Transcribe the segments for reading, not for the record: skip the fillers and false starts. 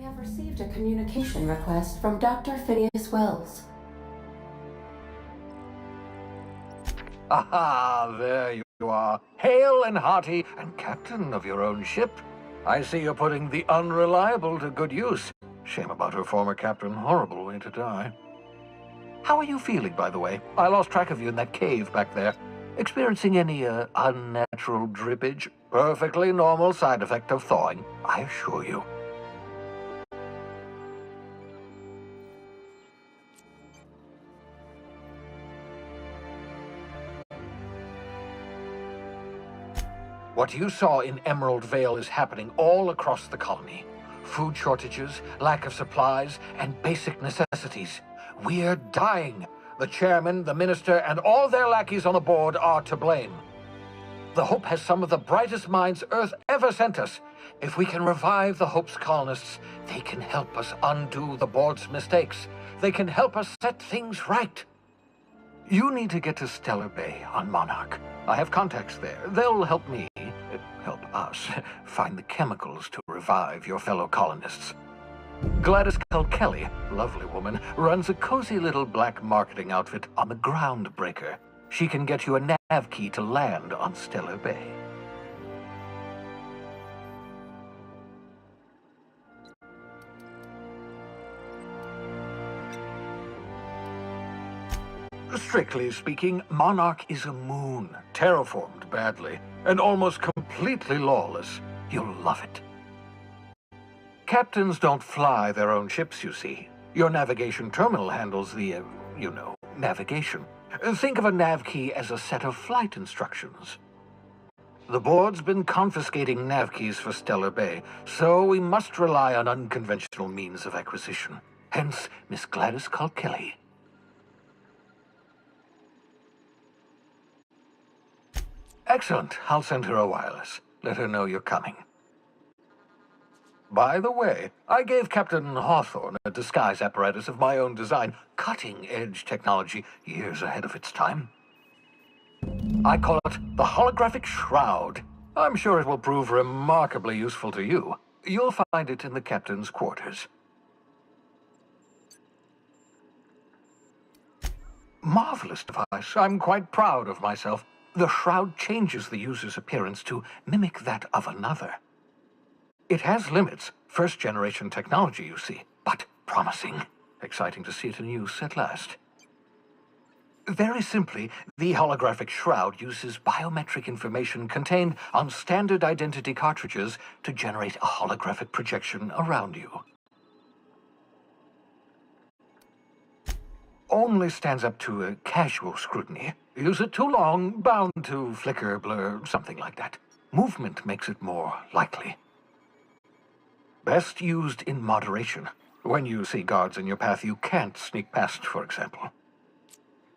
We have received a communication request from Dr. Phineas Wells. Aha, there you are, hale and hearty, and captain of your own ship. I see you're putting the unreliable to good use. Shame about her former captain, horrible way to die. How are you feeling, by the way? I lost track of you in that cave back there. Experiencing any, unnatural drippage? Perfectly normal side effect of thawing, I assure you. What you saw in Emerald Vale is happening all across the colony. Food shortages, lack of supplies, and basic necessities. We're dying. The chairman, the minister, and all their lackeys on the board are to blame. The Hope has some of the brightest minds Earth ever sent us. If we can revive the Hope's colonists, they can help us undo the board's mistakes. They can help us set things right. You need to get to Stellar Bay on Monarch. I have contacts there. They'll help me, help us, find the chemicals to revive your fellow colonists. Gladys Kelly, lovely woman, runs a cozy little black marketing outfit on the Groundbreaker. She can get you a nav key to land on Stellar Bay. Strictly speaking, Monarch is a moon, terraformed badly, and almost completely lawless. You'll love it. Captains don't fly their own ships, you see. Your navigation terminal handles the, navigation. Think of a nav key as a set of flight instructions. The board's been confiscating nav keys for Stellar Bay, so we must rely on unconventional means of acquisition. Hence, Miss Gladys Kelly. Excellent. I'll send her a wireless. Let her know you're coming. By the way, I gave Captain Hawthorne a disguise apparatus of my own design, cutting-edge technology, years ahead of its time. I call it the holographic shroud. I'm sure it will prove remarkably useful to you. You'll find it in the captain's quarters. Marvelous device. I'm quite proud of myself. The shroud changes the user's appearance to mimic that of another. It has limits, first-generation technology, you see, but promising. Exciting to see it in use at last. Very simply, the holographic shroud uses biometric information contained on standard identity cartridges to generate a holographic projection around you. Only stands up to a casual scrutiny. Use it too long, bound to flicker, blur, something like that. Movement makes it more likely. Best used in moderation. When you see guards in your path you can't sneak past, for example.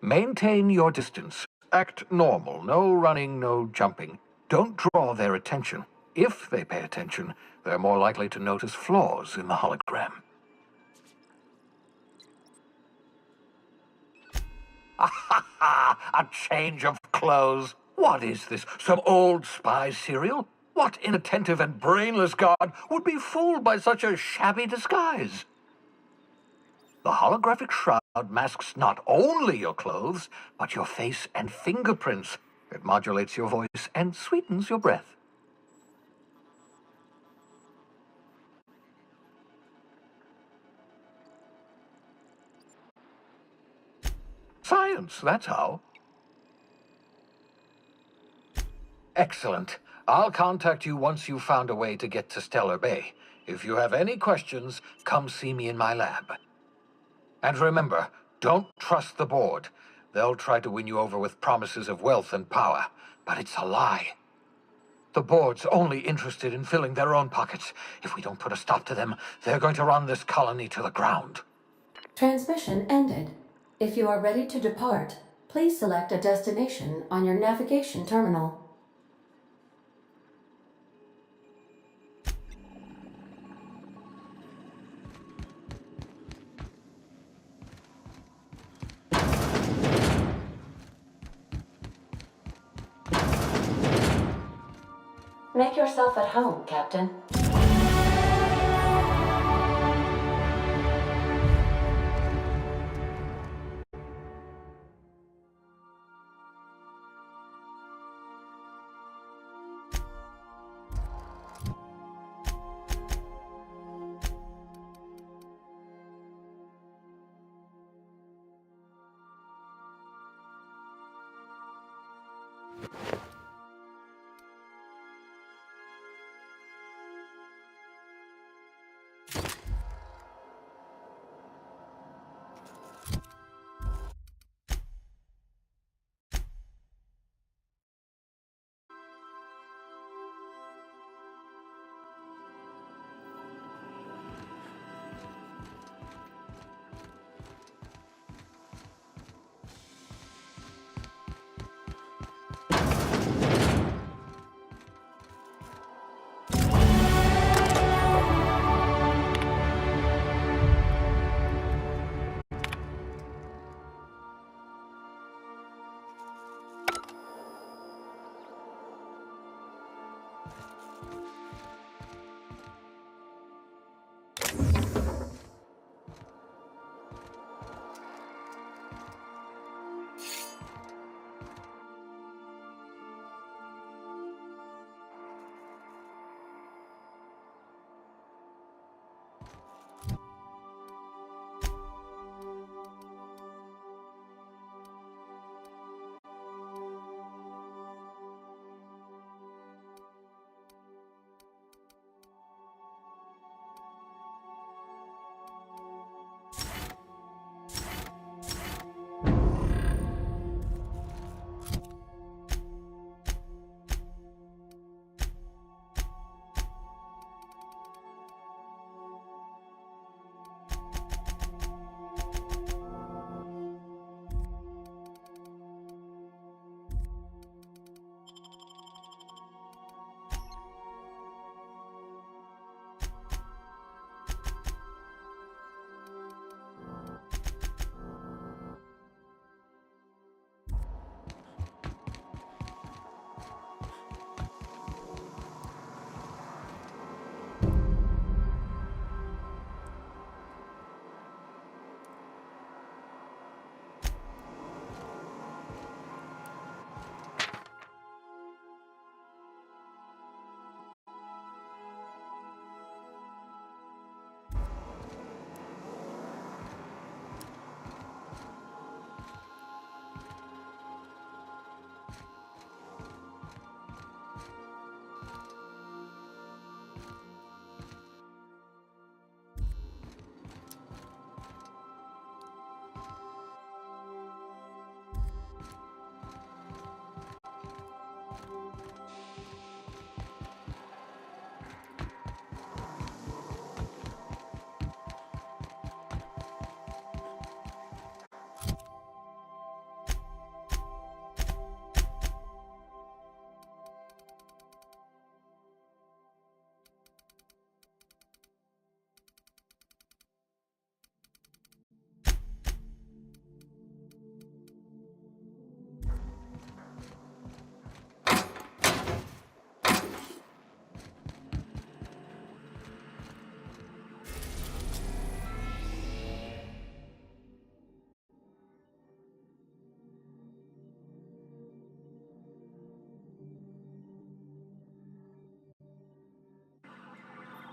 Maintain your distance. Act normal. No running, no jumping. Don't draw their attention. If they pay attention, they're more likely to notice flaws in the hologram. A change of clothes. What is this? Some old spy serial? What inattentive and brainless guard would be fooled by such a shabby disguise? The holographic shroud masks not only your clothes, but your face and fingerprints. It modulates your voice and sweetens your breath. Science, that's how. Excellent. I'll contact you once you've found a way to get to Stellar Bay. If you have any questions, come see me in my lab. And remember, don't trust the board. They'll try to win you over with promises of wealth and power, but it's a lie. The board's only interested in filling their own pockets. If we don't put a stop to them, they're going to run this colony to the ground. Transmission ended. If you are ready to depart, please select a destination on your navigation terminal. Make yourself at home, Captain.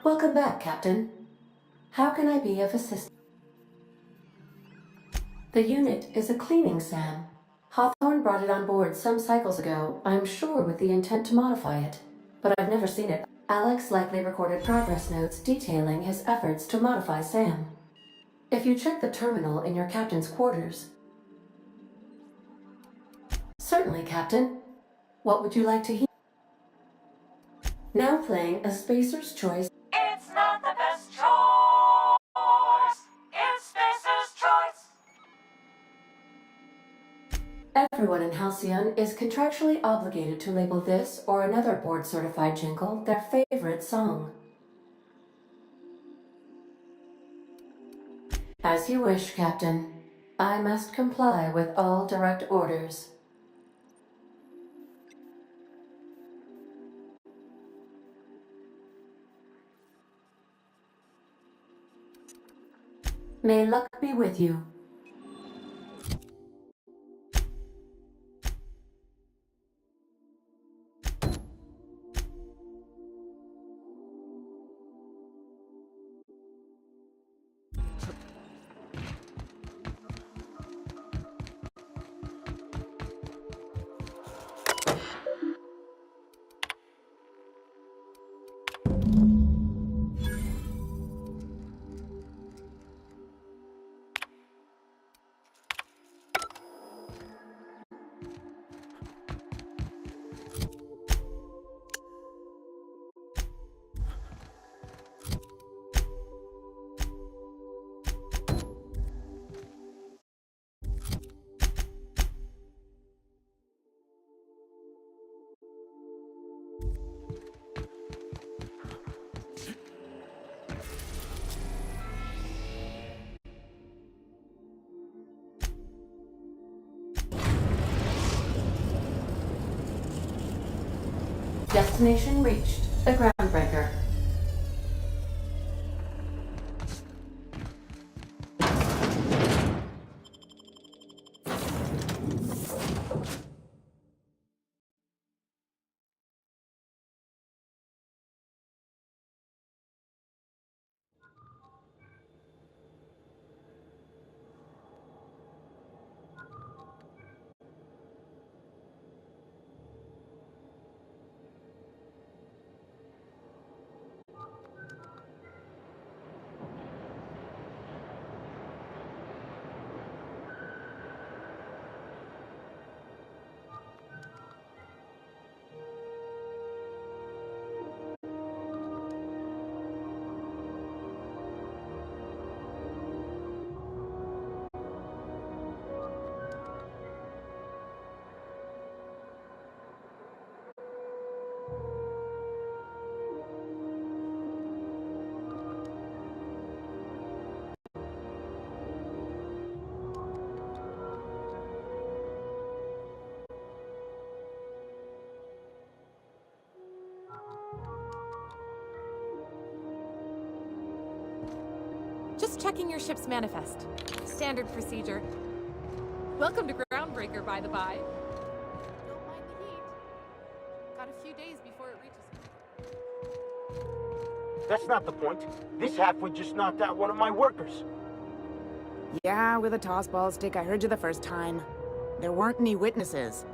Welcome back, Captain. How can I be of assistance? The unit is a cleaning SAM. Hawthorne brought it on board some cycles ago, I'm sure with the intent to modify it. But I've never seen it. Alex likely recorded progress notes detailing his efforts to modify SAM. If you check the terminal in your captain's quarters... Certainly, Captain. What would you like to hear? Now playing a Spacer's Choice. It's not the best choice. It's Spacer's choice. Everyone in Halcyon is contractually obligated to label this or another board-certified jingle their favorite song. As you wish, Captain. I must comply with all direct orders. May luck be with you. Destination reached. The Groundbreaker. Just checking your ship's manifest. Standard procedure. Welcome to Groundbreaker, by the by. Don't mind the heat. Got a few days before it reaches. That's not the point. This halfwit just knocked out one of my workers. Yeah, with a tossball stick, I heard you the first time. There weren't any witnesses.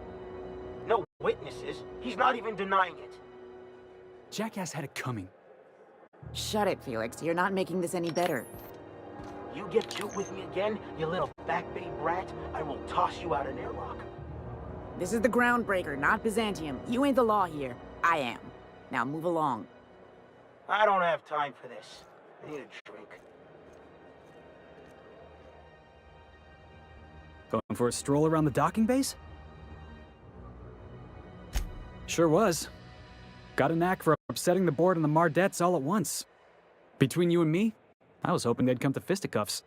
No witnesses. He's not even denying it. Jackass had it coming. Shut it, Felix. You're not making this any better. You get cute with me again, you little back-bay brat, I will toss you out an airlock. This is the Groundbreaker, not Byzantium. You ain't the law here. I am. Now move along. I don't have time for this. I need a drink. Going for a stroll around the docking base? Sure was. Got a knack for upsetting the board and the Mardettes all at once. Between you and me, I was hoping they'd come to fisticuffs.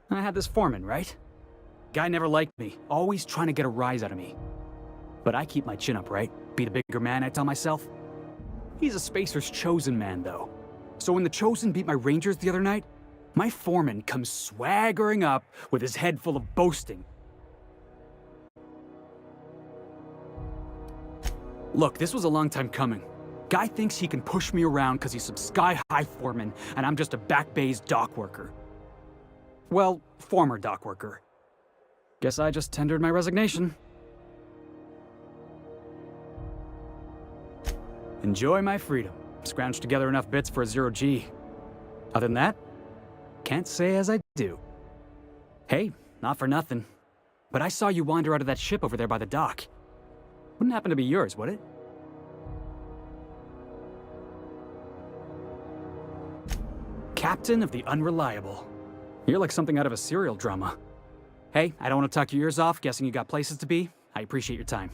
I had this foreman, right? Guy never liked me, always trying to get a rise out of me. But I keep my chin up, right? Be the bigger man, I tell myself. He's a Spacer's chosen man, though. So when the Chosen beat my Rangers the other night, my foreman comes swaggering up with his head full of boasting. Look, this was a long time coming. Guy thinks he can push me around because he's some sky-high foreman, and I'm just a back bay's dock worker. Well, former dock worker. Guess I just tendered my resignation. Enjoy my freedom. Scrounged together enough bits for a 0G. Other than that, can't say as I do. Hey, not for nothing, but I saw you wander out of that ship over there by the dock. Wouldn't happen to be yours, would it? Captain of the Unreliable. You're like something out of a serial drama. Hey, I don't want to talk your ears off, guessing you got places to be. I appreciate your time.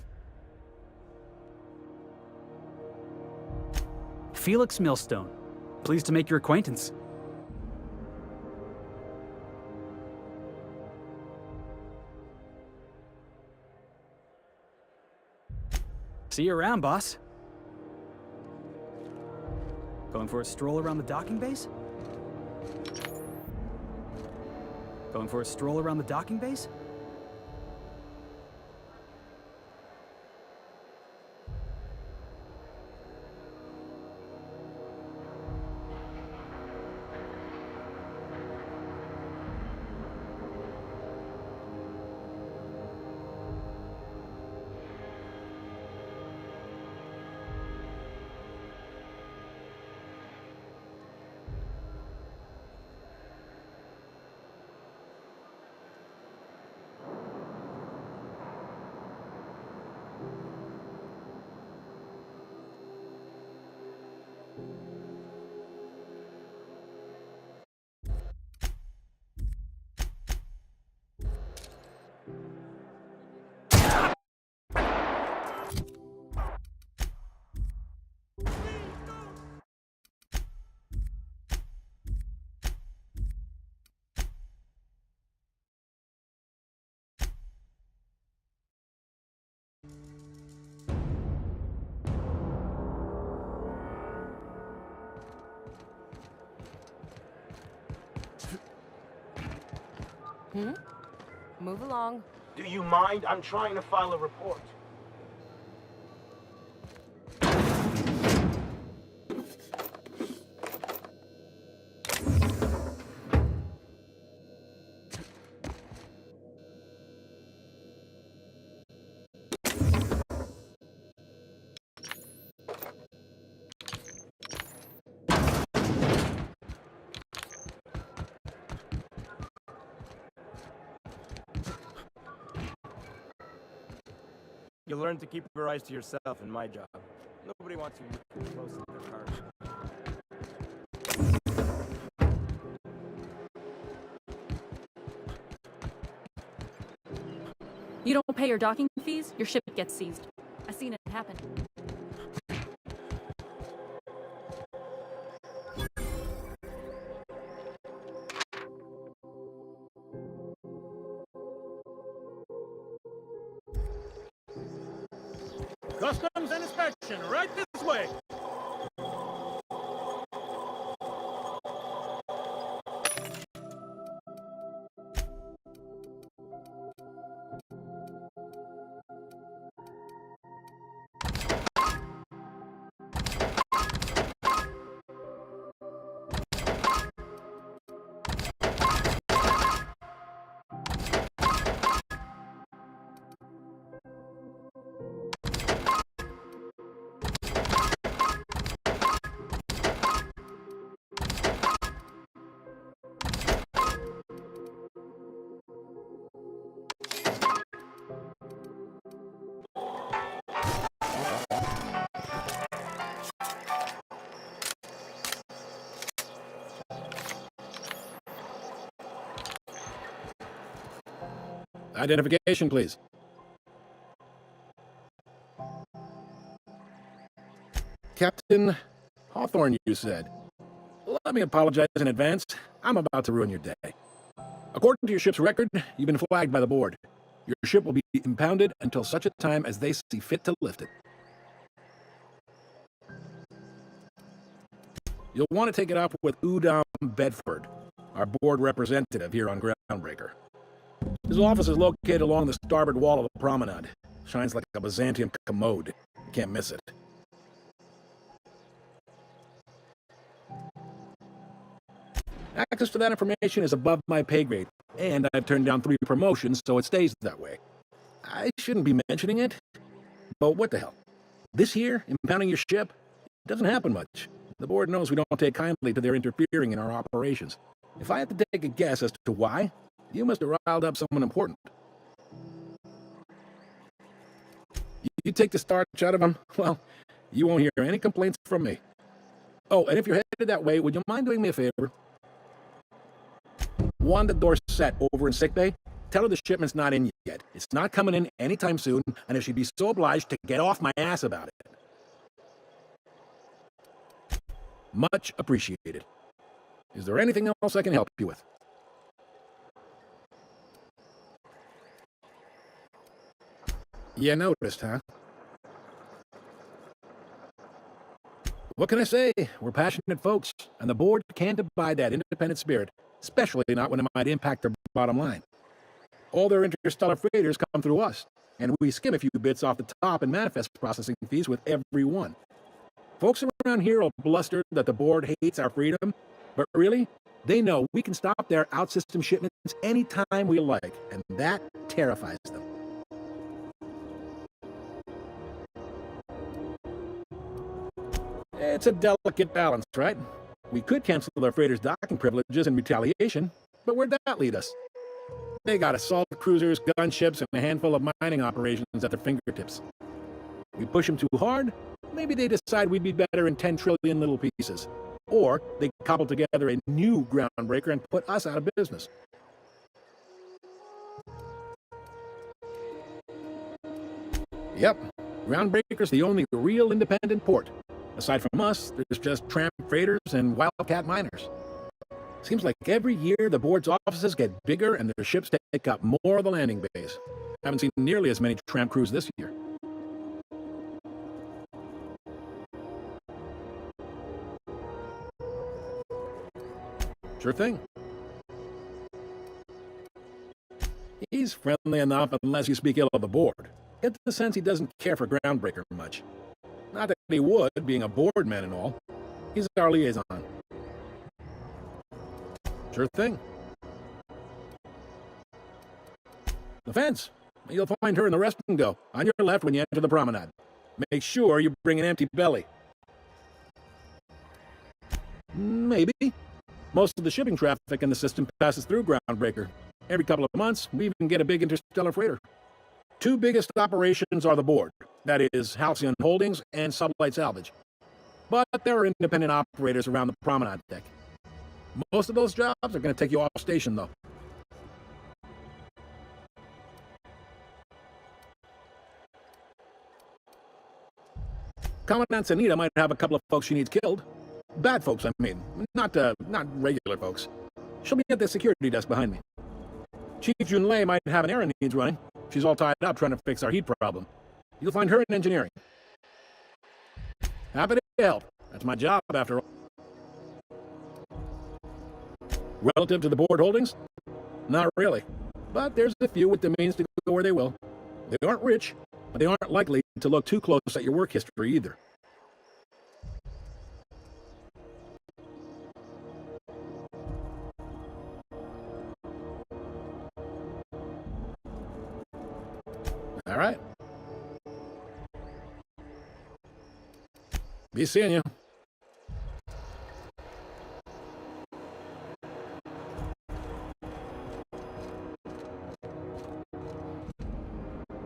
Felix Millstone. Pleased to make your acquaintance. See you around, boss. Going for a stroll around the docking base? Going for a stroll around the docking base? Move along. Do you mind? I'm trying to file a report. You learn to keep your eyes to yourself in my job. Nobody wants you looking close at their cards. You don't pay your docking fees, your ship gets seized. I've seen it happen. Customs and inspection, right this way! Identification, please. Captain Hawthorne, you said. Let me apologize in advance. I'm about to ruin your day. According to your ship's record, you've been flagged by the board. Your ship will be impounded until such a time as they see fit to lift it. You'll want to take it up with Udom Bedford, our board representative here on Groundbreaker. His office is located along the starboard wall of the promenade. Shines like a Byzantium commode. You can't miss it. Access to that information is above my pay grade, and I've turned down 3 promotions, so it stays that way. I shouldn't be mentioning it, but what the hell? This here, impounding your ship, doesn't happen much. The board knows we don't take kindly to their interfering in our operations. If I had to take a guess as to why, you must have riled up someone important. You take the starch out of them, well, you won't hear any complaints from me. Oh, and if you're headed that way, would you mind doing me a favor? Wanda Dorset over in sickbay, tell her the shipment's not in yet. It's not coming in anytime soon, and if she'd be so obliged to get off my ass about it. Much appreciated. Is there anything else I can help you with? You noticed, huh? What can I say? We're passionate folks, and the board can't abide that independent spirit, especially not when it might impact their bottom line. All their interstellar freighters come through us, and we skim a few bits off the top in manifest processing fees with every one. Folks around here will bluster that the board hates our freedom, but really, they know we can stop their out-system shipments anytime we like, and that terrifies them. It's a delicate balance, right? We could cancel their freighters' docking privileges in retaliation, but where'd that lead us? They got assault cruisers, gunships, and a handful of mining operations at their fingertips. We push them too hard, maybe they decide we'd be better in 10 trillion little pieces. Or they cobble together a new groundbreaker and put us out of business. Yep, Groundbreaker's the only real independent port. Aside from us, there's just tramp freighters and wildcat miners. Seems like every year the board's offices get bigger and their ships take up more of the landing bays. Haven't seen nearly as many tramp crews this year. Sure thing. He's friendly enough unless you speak ill of the board. Get the sense he doesn't care for Groundbreaker much. Not that he would, being a board man and all. He's our liaison. Sure thing. The fence. You'll find her in the rest and go, on your left when you enter the promenade. Make sure you bring an empty belly. Maybe. Most of the shipping traffic in the system passes through Groundbreaker. Every couple of months, we even get a big interstellar freighter. 2 biggest operations are the board. That is, Halcyon Holdings and Sublight Salvage. But there are independent operators around the promenade deck. Most of those jobs are going to take you off station, though. Commandant Sanita might have a couple of folks she needs killed. Bad folks, I mean. Not regular folks. She'll be at the security desk behind me. Chief Junlei might have an errand needs running. She's all tied up trying to fix our heat problem. You'll find her in engineering. Happy to help. That's my job, after all. Relative to the board holdings? Not really. But there's a few with the means to go where they will. They aren't rich, but they aren't likely to look too close at your work history either. All right. Be seeing you.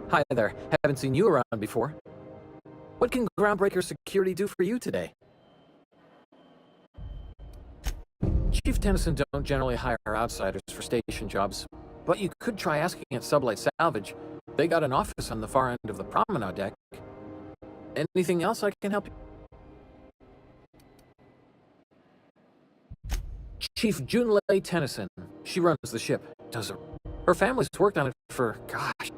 Hi there. Haven't seen you around before. What can Groundbreaker Security do for you today? Chief Tennyson don't generally hire outsiders for station jobs, but you could try asking at Sublight Salvage. They got an office on the far end of the promenade deck. Anything else I can help you? Chief Junlei Tennyson. She runs the ship. Her family's worked on it for, gosh.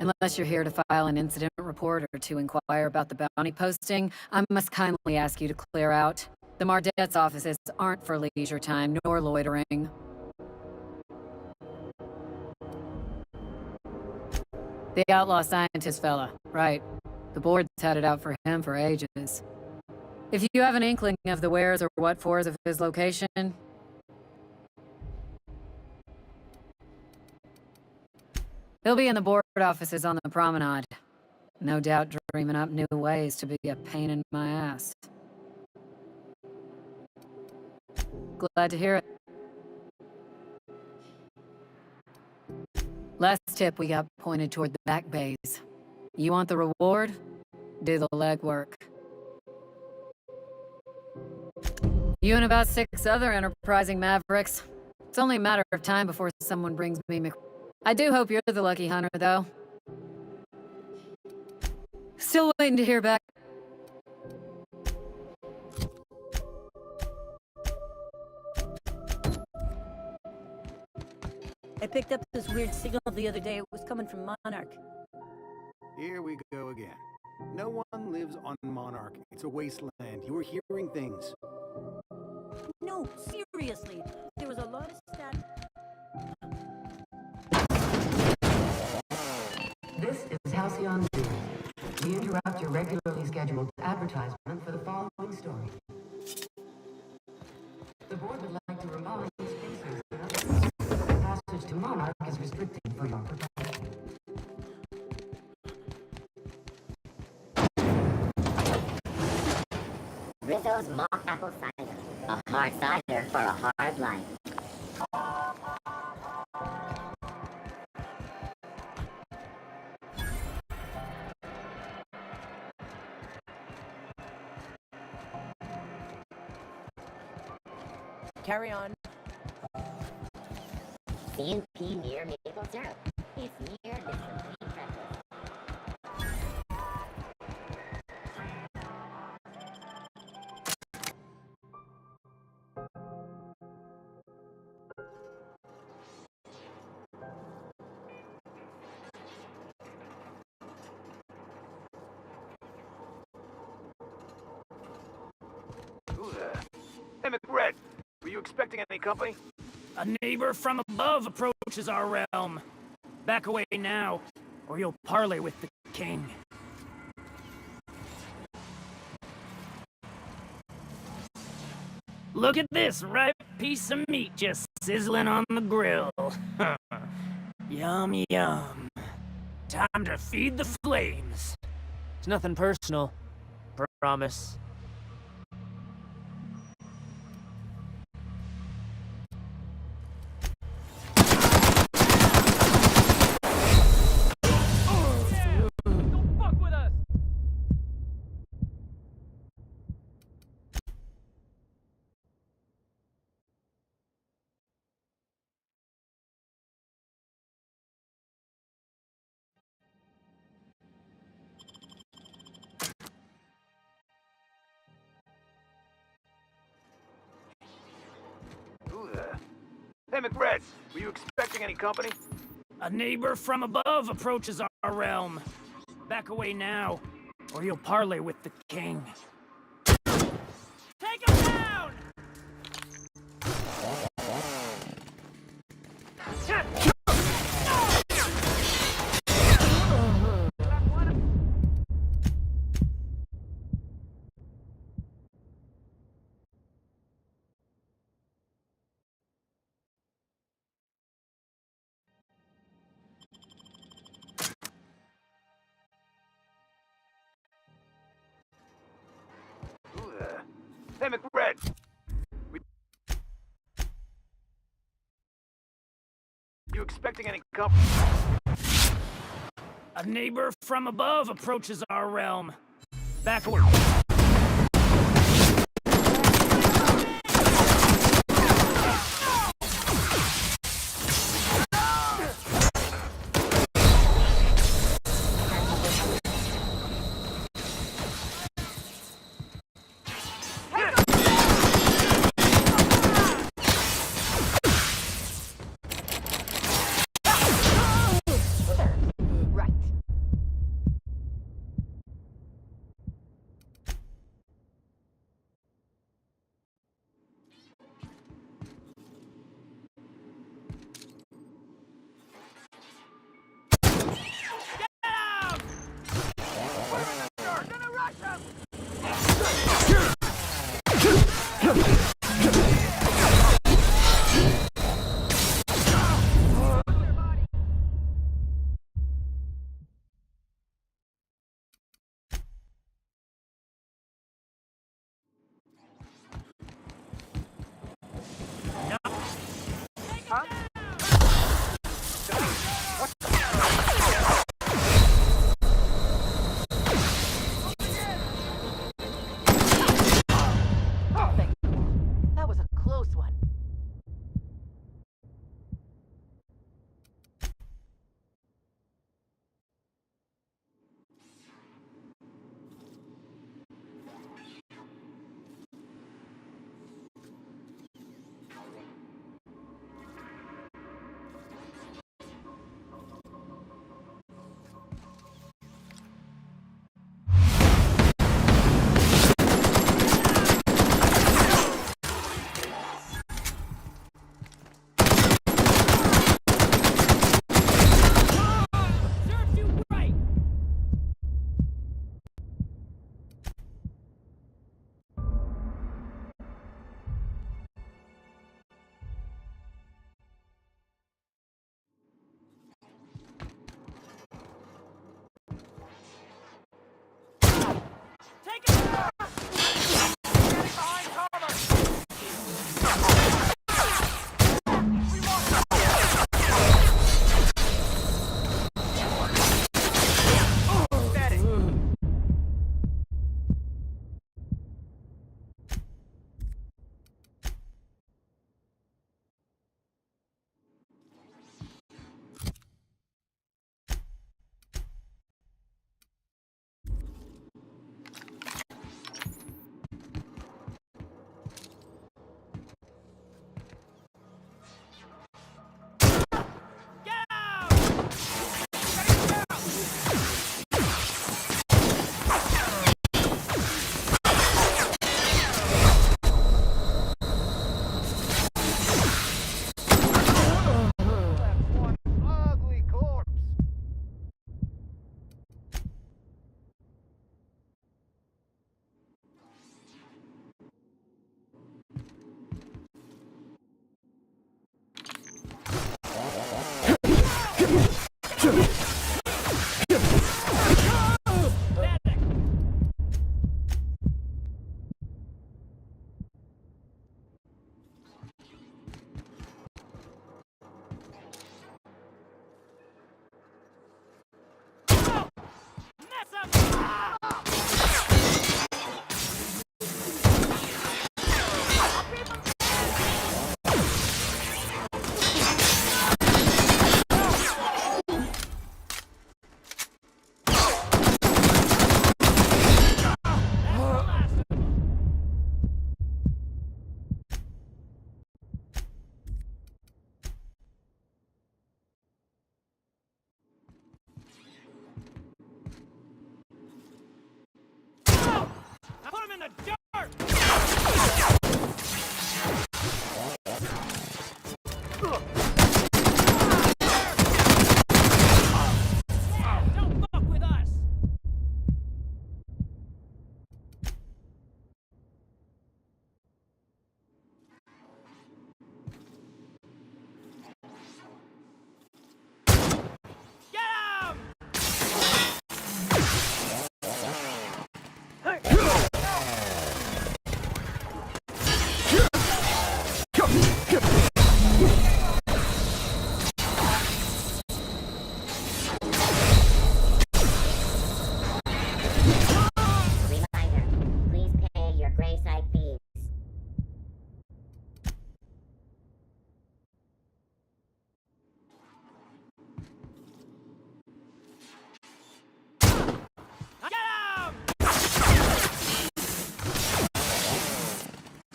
Unless you're here to file an incident reporter to inquire about the bounty posting, I must kindly ask you to clear out. The Mardet's offices aren't for leisure time nor loitering. The outlaw scientist fella, right. The board's had it out for him for ages. If you have an inkling of the wheres or what-fors of his location... He'll be in the board offices on the promenade. No doubt dreaming up new ways to be a pain in my ass. Glad to hear it. Last tip we got pointed toward the back bays. You want the reward? Do the legwork. You and about 6 other enterprising mavericks. It's only a matter of time before someone brings me I do hope you're the lucky hunter, though. Still waiting to hear back. I picked up this weird signal the other day. It was coming from Monarch. Here we go again. No one lives on Monarch. It's a wasteland. You were hearing things. No, seriously. There was a lot of static. This is Halcyon News. We interrupt your regularly scheduled advertisement for the following story. The board would like to remind spacers that the passage to Monarch is restricted for your protection. Rizzo's mock apple cider. A hard cider for a hard life. Carry on. CNP near maple syrup. It's near this complete breakfast. Who the? Hey, McBride. Were you expecting any company? A neighbor from above approaches our realm. Back away now, or you'll parley with the king. Look at this ripe piece of meat just sizzling on the grill. Yum, yum. Time to feed the flames. It's nothing personal. Promise. Who the? Hey, McBride. Were you expecting any company? A neighbor from above approaches our realm. Back away now, or you'll parley with the king. Take him down! Who the? Hey, McBride. You expecting any company? A neighbor from above approaches our realm. Back away.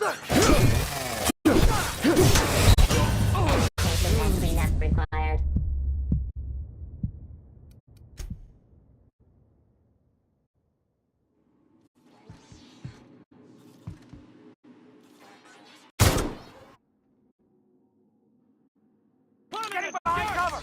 Defense cleanup required. Getting behind cover!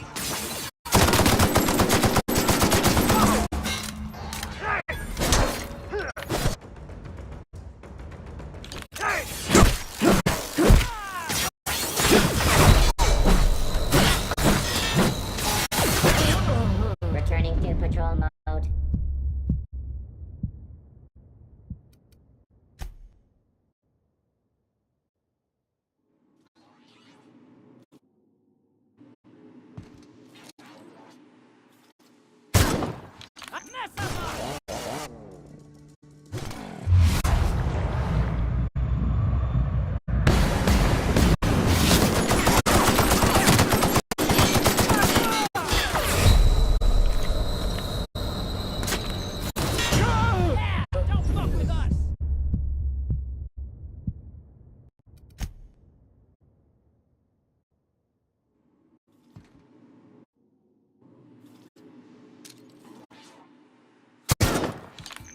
Returning to patrol mode. Don't fuck with us!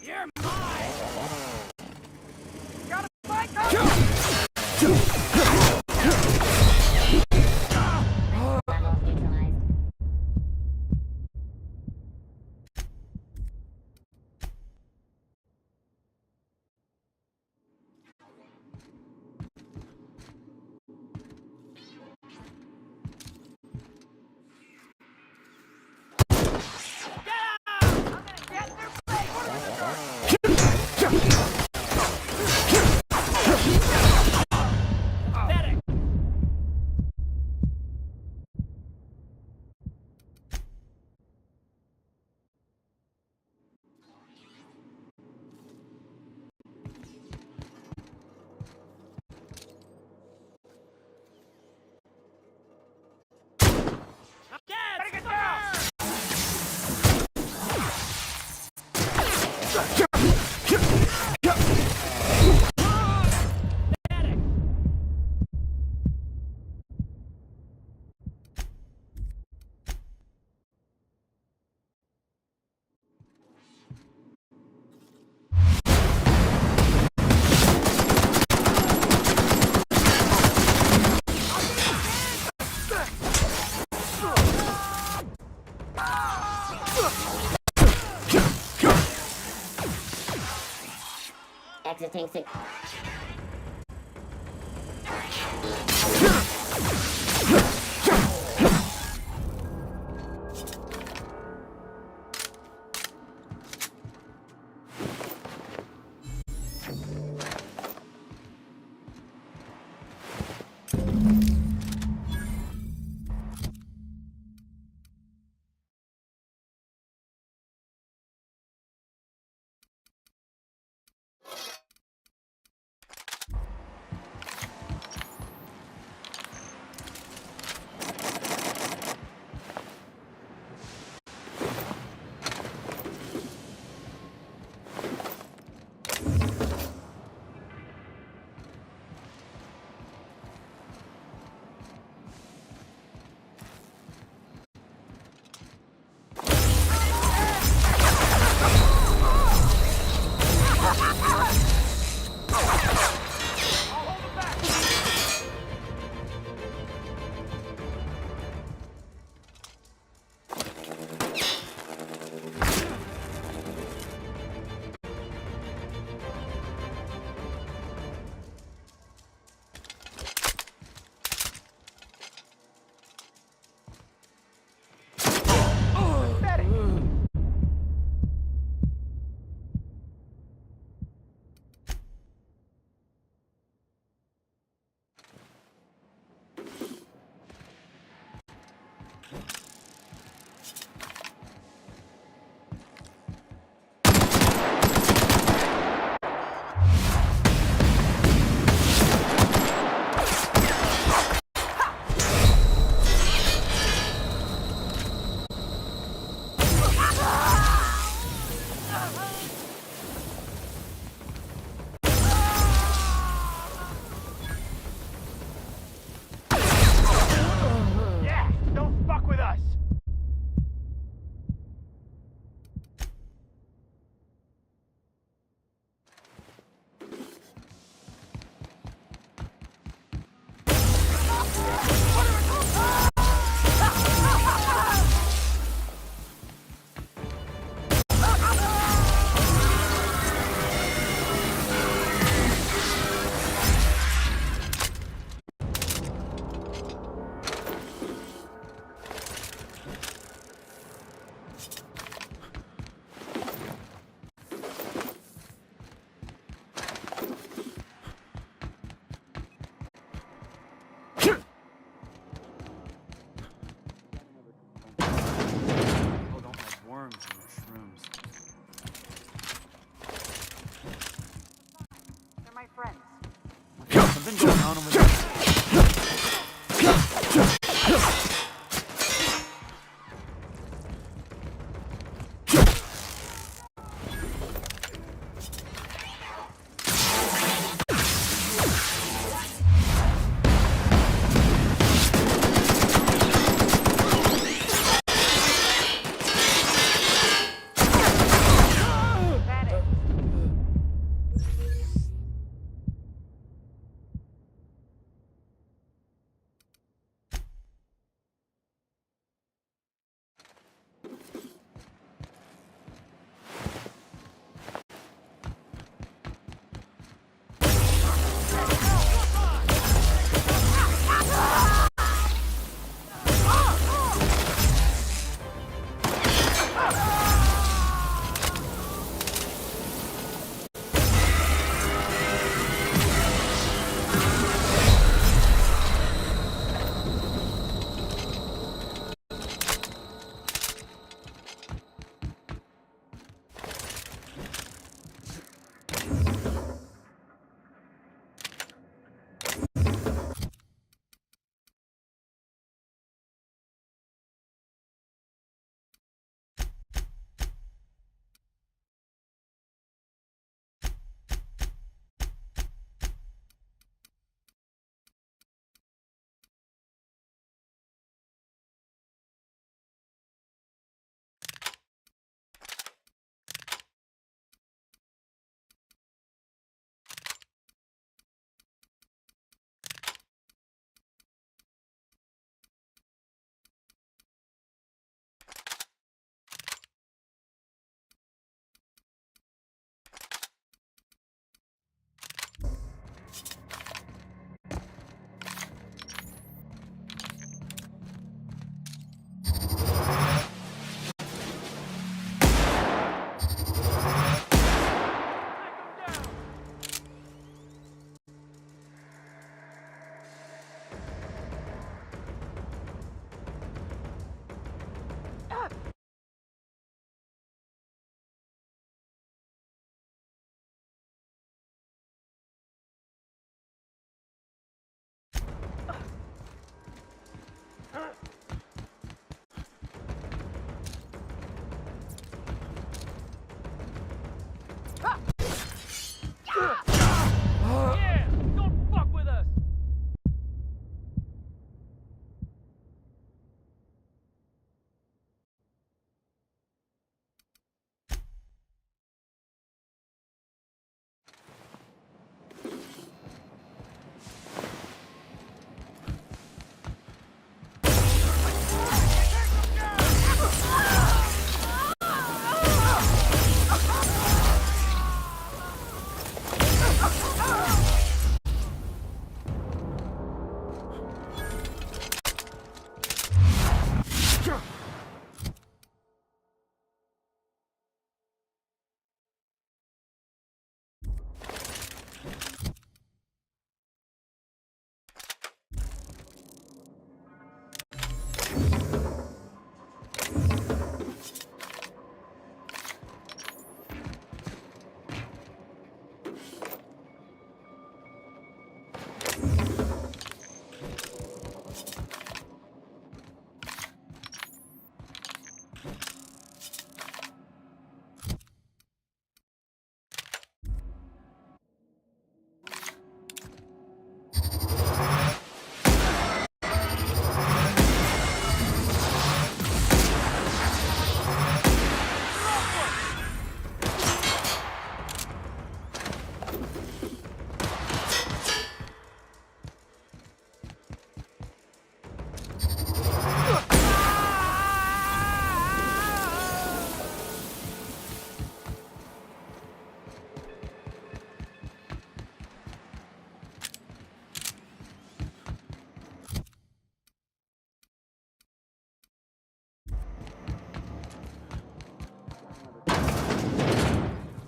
You're mine! Gotta find cover! Level neutralized. Pathetic! I'm dead! Gotta get down! Pathetic! Exiting sig- my friends. Something going on with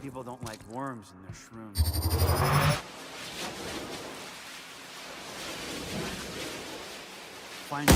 People don't like worms in their shrooms. Find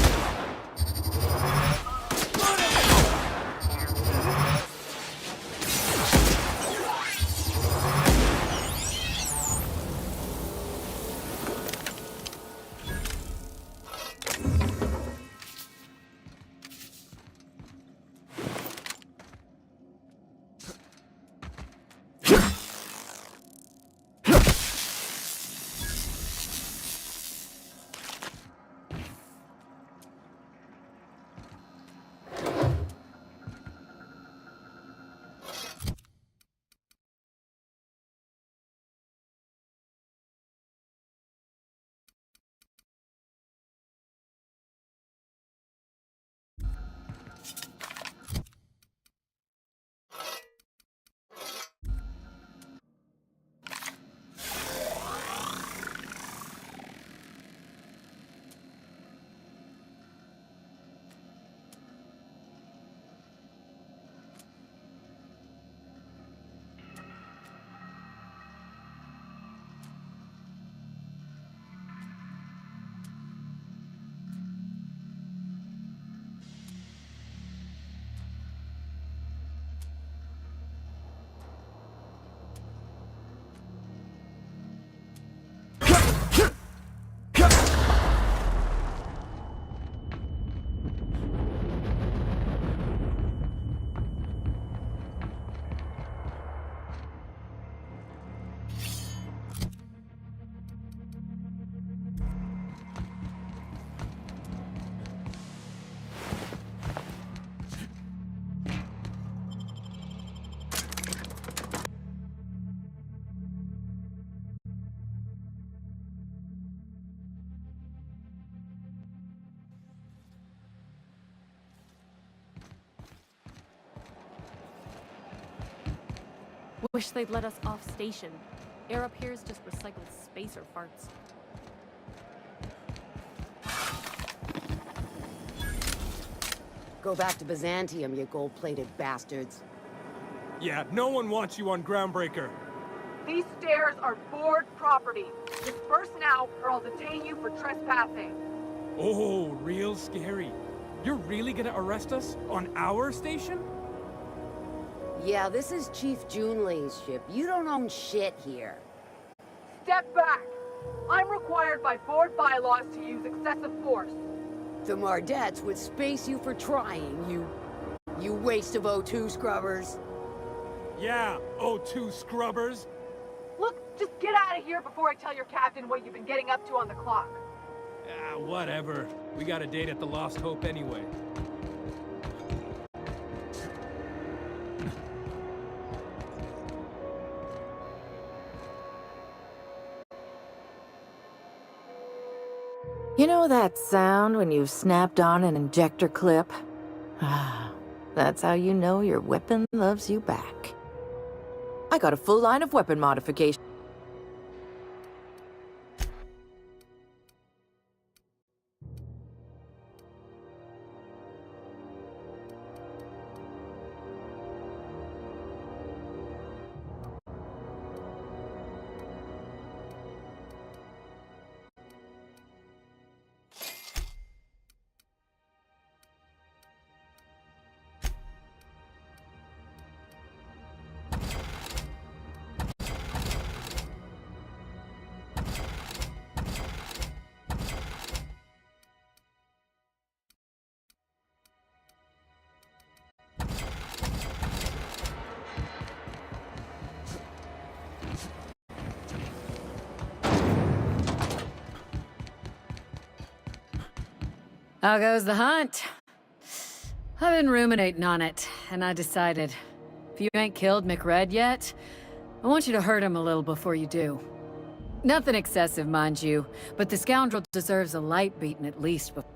Wish they'd let us off station. Air up here's just recycled spacer farts. Go back to Byzantium, you gold-plated bastards. Yeah, no one wants you on Groundbreaker. These stairs are board property. Disperse now, or I'll detain you for trespassing. Oh, real scary. You're really gonna arrest us on our station? Yeah, this is Chief Junlei's ship. You don't own shit here. Step back! I'm required by board bylaws to use excessive force. The Mardettes would space you for trying, you waste of O2 scrubbers. Yeah, O2 scrubbers. Look, just get out of here before I tell your captain what you've been getting up to on the clock. Ah, whatever. We got a date at the Lost Hope anyway. You know that sound when you've snapped on an injector clip? That's how you know your weapon loves you back. I got a full line of weapon modifications. How goes the hunt? I've been ruminating on it, and I decided, if you ain't killed McRed yet, I want you to hurt him a little before you do. Nothing excessive, mind you, but the scoundrel deserves a light beating at least before.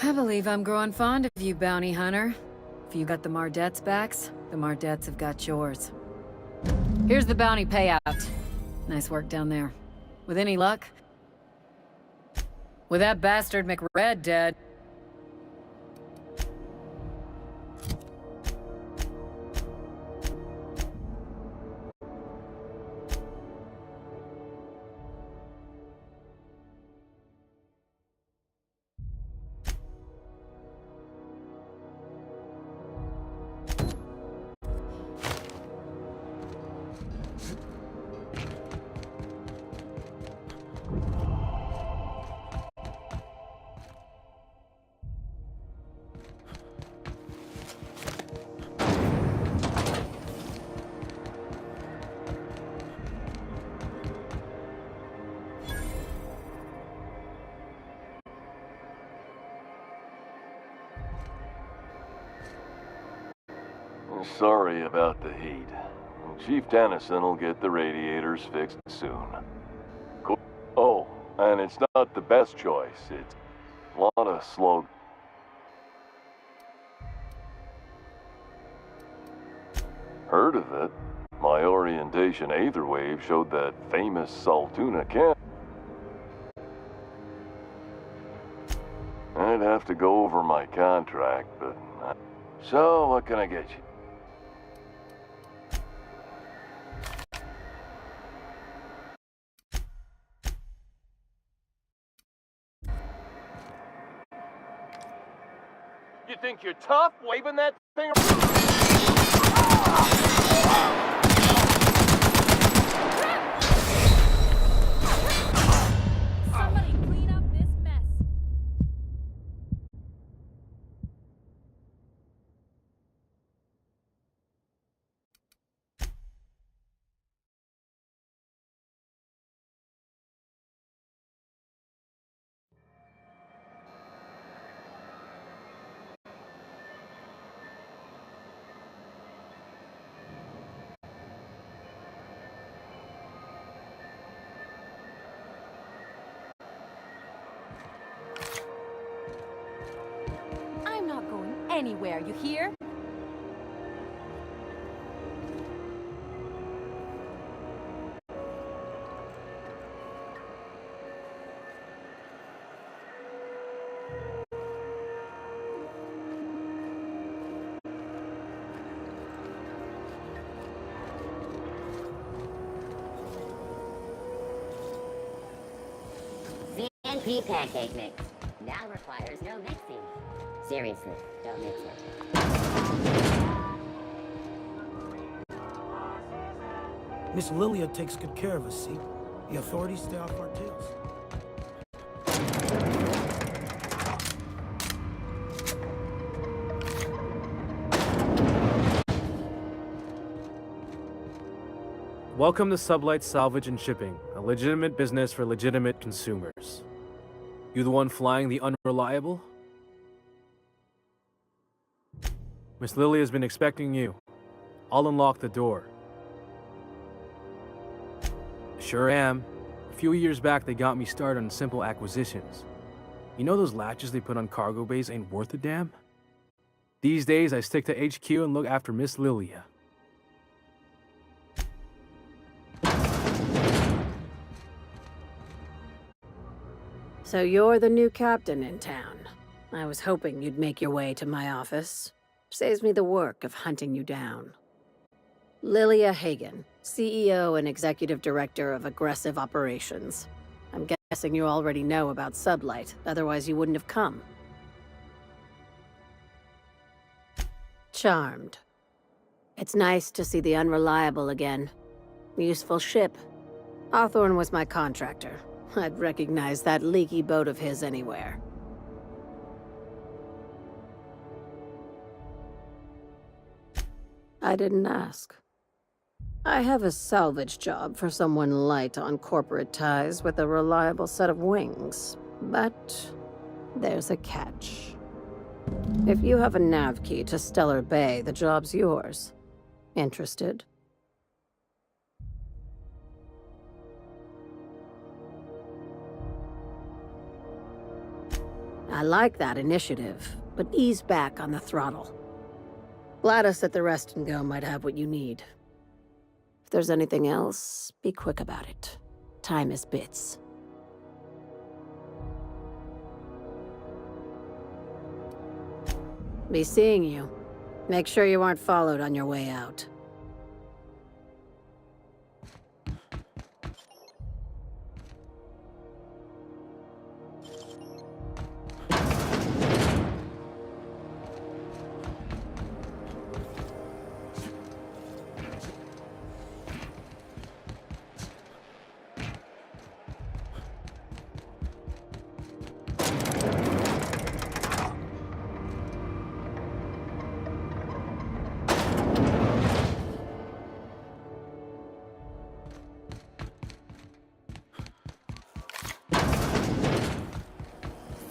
I believe I'm growing fond of you, bounty hunter. If you got the Mardettes' backs, the Mardettes have got yours. Here's the bounty payout. Nice work down there. With any luck? With that bastard McRed dead. Sorry about the heat. Chief Tennyson will get the radiators fixed soon. Cool. Oh, and it's not the best choice. It's a lot of slow... Heard of it? My orientation aether wave showed that famous Saltuna camp. I'd have to go over my contract, but... So, what can I get you? You think you're tough, waving that thing? Somebody clean up this mess. anywhere, you hear? CNP pancake mix. Now requires no mixing. Seriously, don't mix it. Miss Lilia takes good care of us, see? The authorities stay off our tails. Welcome to Sublight Salvage and Shipping, a legitimate business for legitimate consumers. You the one flying the unreliable? Miss Lily has been expecting you. I'll unlock the door. Sure am. A few years back, they got me started on simple acquisitions. You know those latches they put on cargo bays ain't worth a damn? These days, I stick to HQ and look after Miss Lilia. So you're the new captain in town. I was hoping you'd make your way to my office. Saves me the work of hunting you down. Lilia Hagen, CEO and Executive Director of Aggressive Operations. I'm guessing you already know about Sublight, otherwise you wouldn't have come. Charmed. It's nice to see the Unreliable again. Useful ship. Hawthorne was my contractor. I'd recognize that leaky boat of his anywhere. I didn't ask. I have a salvage job for someone light on corporate ties with a reliable set of wings, but there's a catch. If you have a nav key to Stellar Bay, the job's yours. Interested? I like that initiative, but ease back on the throttle. Gladys at the Rest and Go might have what you need. If there's anything else, be quick about it. Time is bits. Be seeing you. Make sure you aren't followed on your way out.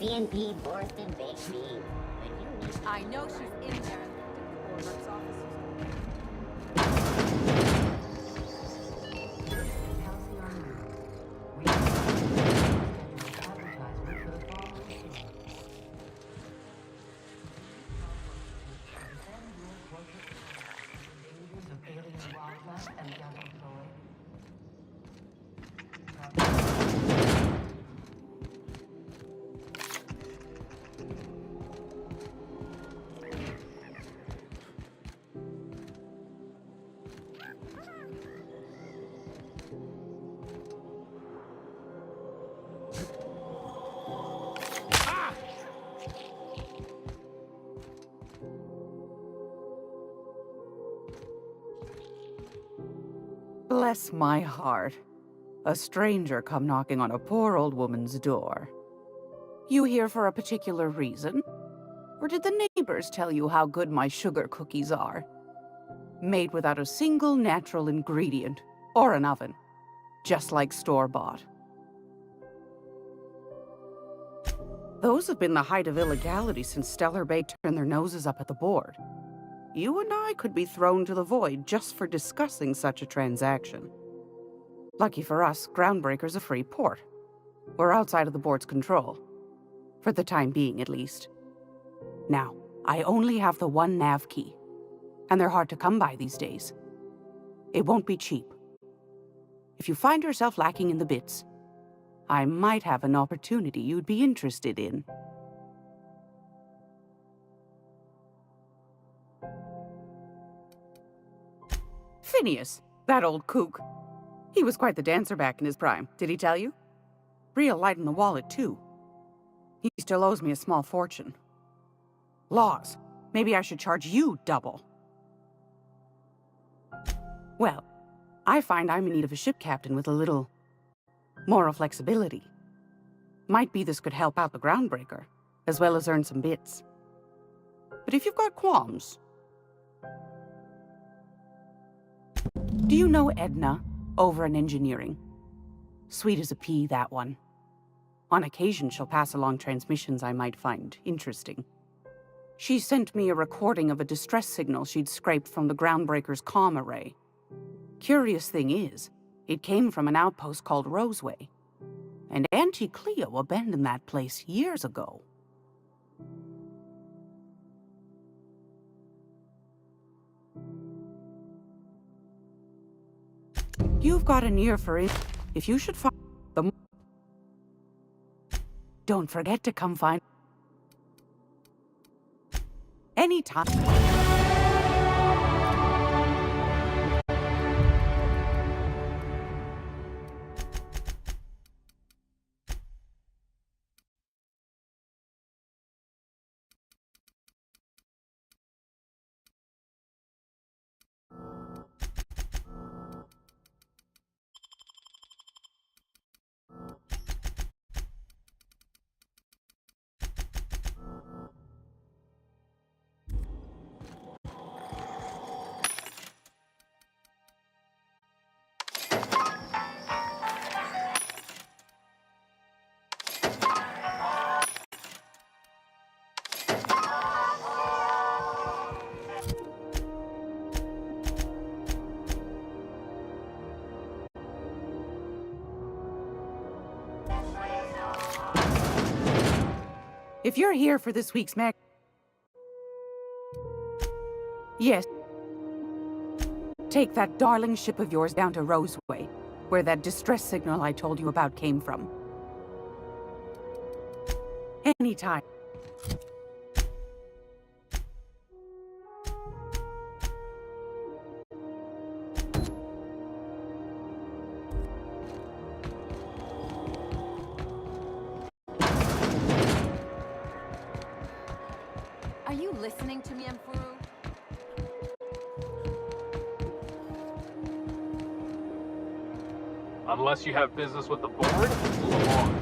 CNP Borston baked beans. I know she's in there. Orbert's office. Bless my heart. A stranger come knocking on a poor old woman's door. You here for a particular reason? Or did the neighbors tell you how good my sugar cookies are? Made without a single natural ingredient, or an oven. Just like store-bought. Those have been the height of illegality since Stellar Bay turned their noses up at the board. You and I could be thrown to the void just for discussing such a transaction. Lucky for us, Groundbreaker's a free port. We're outside of the board's control. For the time being, at least. Now, I only have the one nav key, and they're hard to come by these days. It won't be cheap. If you find yourself lacking in the bits, I might have an opportunity you'd be interested in. Phineas, that old kook. He was quite the dancer back in his prime, did he tell you? Real light in the wallet, too. He still owes me a small fortune. Laws. Maybe I should charge you double. Well, I find I'm in need of a ship captain with a little moral flexibility. Might be this could help out the groundbreaker, as well as earn some bits. But if you've got qualms... Do you know Edna, over in engineering? Sweet as a pea, that one. On occasion, she'll pass along transmissions I might find interesting. She sent me a recording of a distress signal she'd scraped from the groundbreaker's comm array. Curious thing is, it came from an outpost called Roseway. And Auntie Cleo abandoned that place years ago. You've got an ear for it. If you should find them, don't forget to come find anytime. If you're here for this week's mag... Yes. Take that darling ship of yours down to Roseway, where that distress signal I told you about came from. Anytime. Are you listening to me, Emperor? Unless you have business with the board, move on.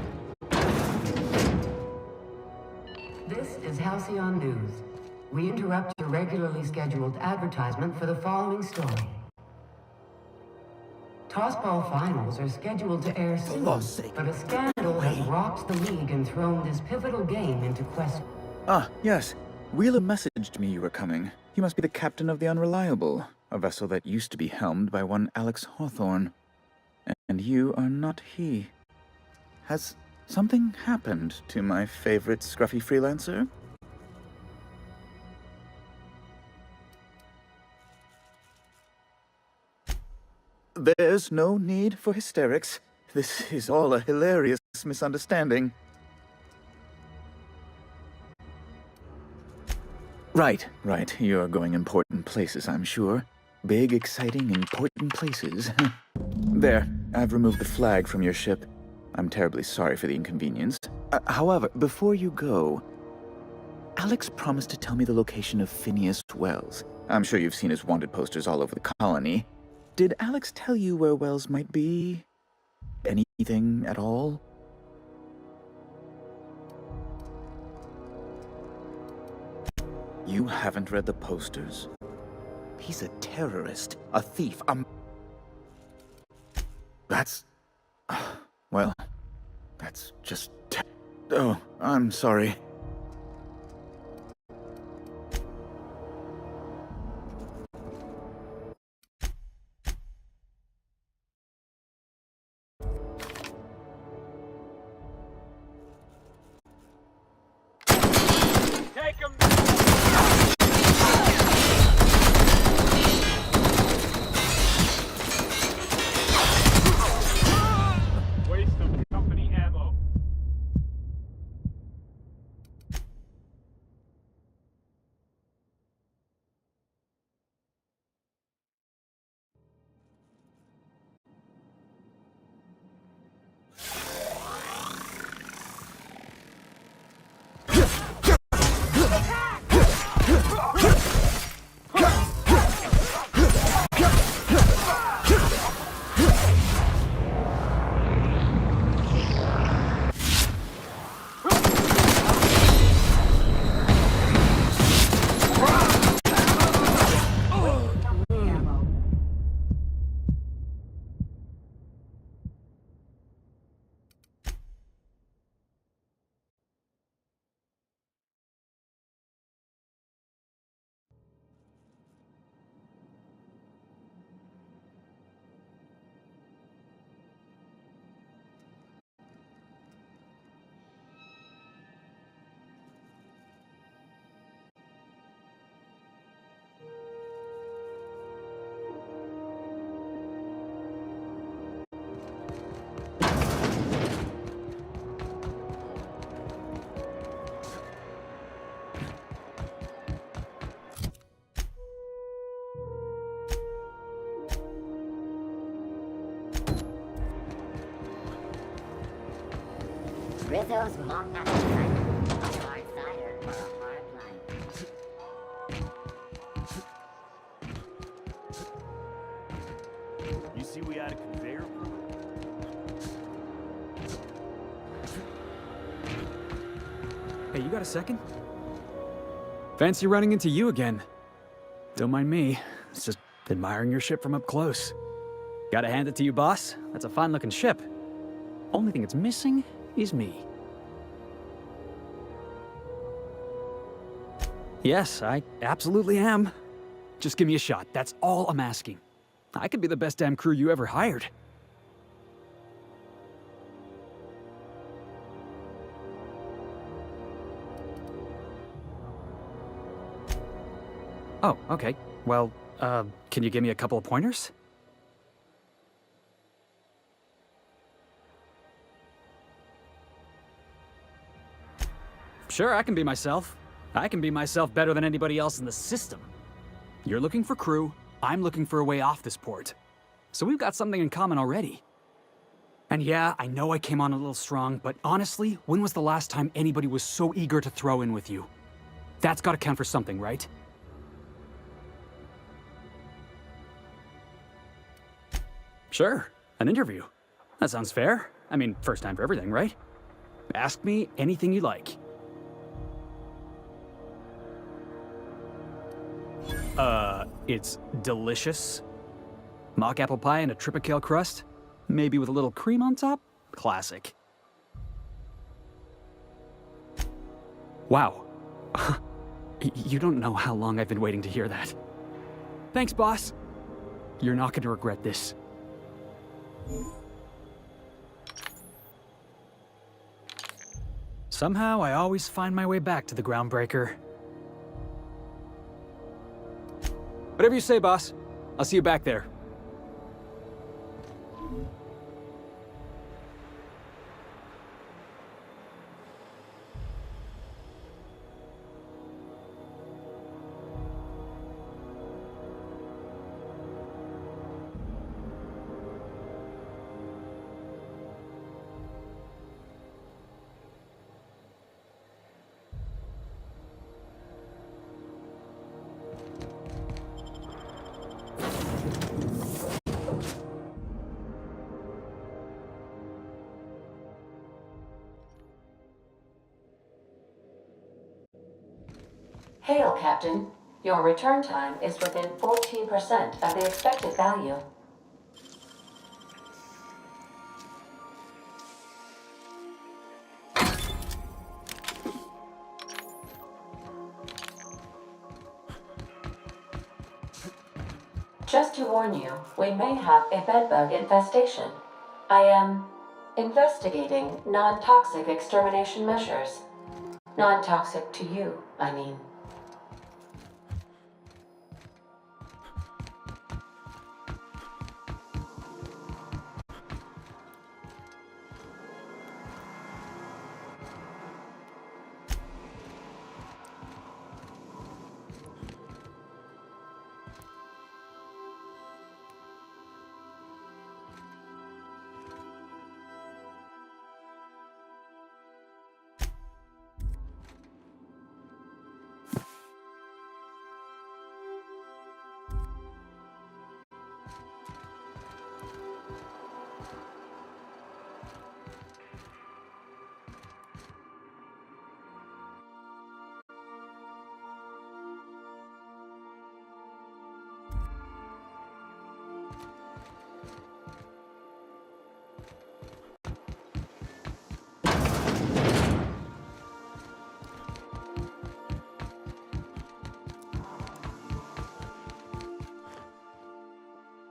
This is Halcyon News. We interrupt your regularly scheduled advertisement for the following story. Tossball finals are scheduled to air soon, but a scandal has rocked the league and thrown this pivotal game into question. Ah, yes. Wheeler messaged me you were coming. You must be the captain of the Unreliable, a vessel that used to be helmed by one Alex Hawthorne. And you are not he. Has something happened to my favorite scruffy freelancer? There's no need for hysterics. This is all a hilarious misunderstanding. Right. You're going important places, I'm sure. Big, exciting, important places. There, I've removed the flag from your ship. I'm terribly sorry for the inconvenience. However, before you go, Alex promised to tell me the location of Phineas Wells. I'm sure you've seen his wanted posters all over the colony. Did Alex tell you where Wells might be? Anything at all? You haven't read the posters? He's a terrorist, a thief, That's... well, that's just... Oh, I'm sorry. Take him! Rizzo's mock appetite. A hard cider for a hard life. You see we had a conveyor? Hey, you got a second? Fancy running into you again. Don't mind me. It's just admiring your ship from up close. Gotta hand it to you, boss. That's a fine-looking ship. Only thing it's missing is me. Yes, I absolutely am. Just give me a shot. That's all I'm asking. I could be the best damn crew you ever hired. Oh, okay. Well, can you give me a couple of pointers? Sure, I can be myself. I can be myself better than anybody else in the system. You're looking for crew, I'm looking for a way off this port. So we've got something in common already. And yeah, I know I came on a little strong, but honestly, when was the last time anybody was so eager to throw in with you? That's gotta count for something, right? Sure, an interview. That sounds fair. I mean, first time for everything, right? Ask me anything you like. It's delicious. Mock apple pie and a tripicale crust? Maybe with a little cream on top? Classic. Wow. You don't know how long I've been waiting to hear that. Thanks, boss. You're not going to regret this. Somehow, I always find my way back to the Groundbreaker. Whatever you say, boss. I'll see you back there. Hail, Captain. Your return time is within 14% of the expected value. Just to warn you, we may have a bedbug infestation. I am investigating non-toxic extermination measures. Non-toxic to you, I mean.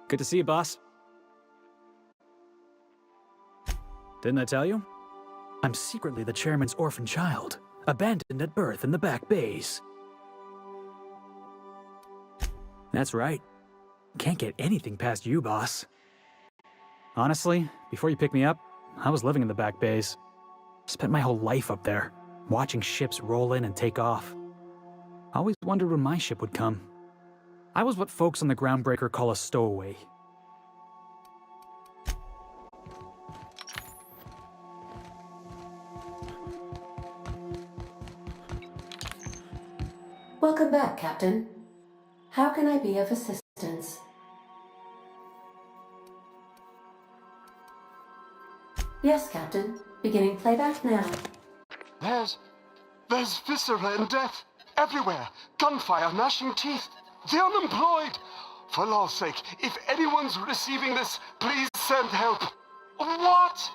Good to see you, boss. Didn't I tell you? I'm secretly the chairman's orphan child, abandoned at birth in the back bays. That's right. Can't get anything past you, boss. Honestly, before you picked me up, I was living in the back bays. Spent my whole life up there, watching ships roll in and take off. Always wondered when my ship would come. I was what folks on the Groundbreaker call a stowaway. Welcome back, Captain. How can I be of assistance? Yes, Captain. Beginning playback now. There's viscera and death everywhere. Gunfire, gnashing teeth. The unemployed. For law's sake, if anyone's receiving this, please send help. What?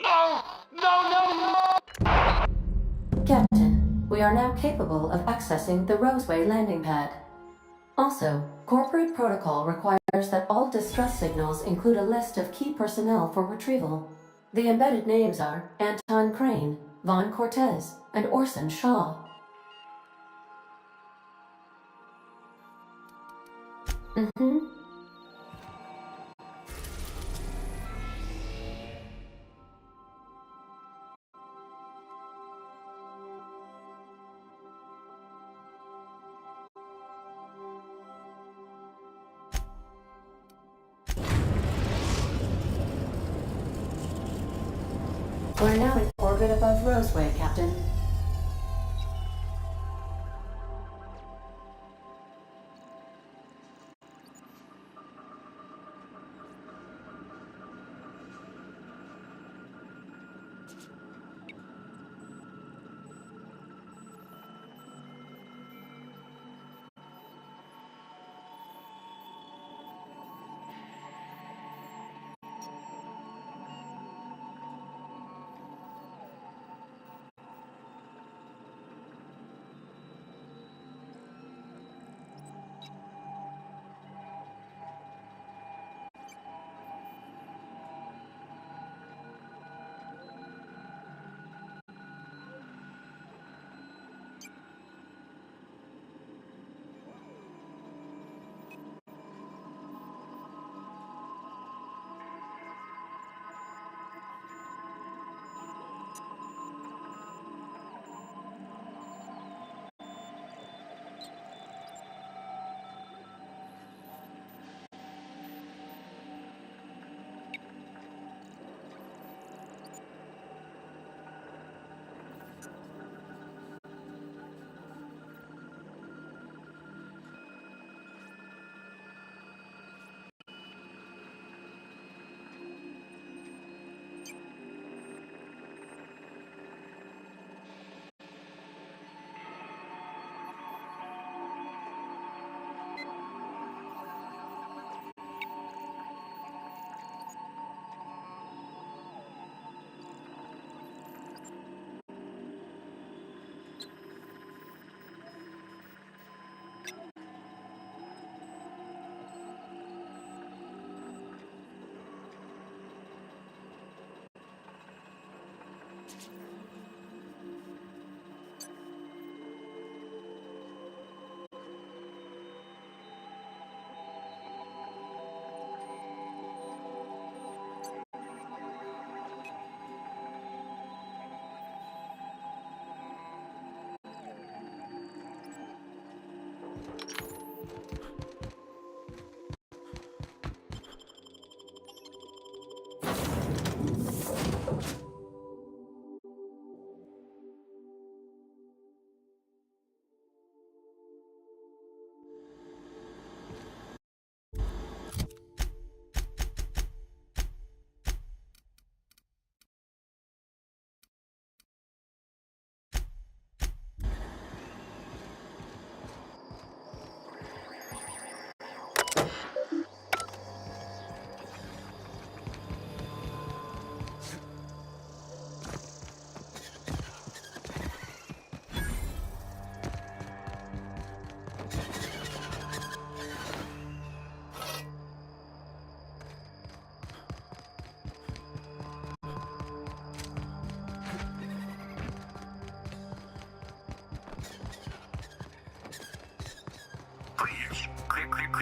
No! No, no, no! Captain, we are now capable of accessing the Roseway landing pad. Also, corporate protocol requires that all distress signals include a list of key personnel for retrieval. The embedded names are Anton Crane, Vaughn Cortez, and Orson Shaw. We're now in orbit above Roseway, Captain.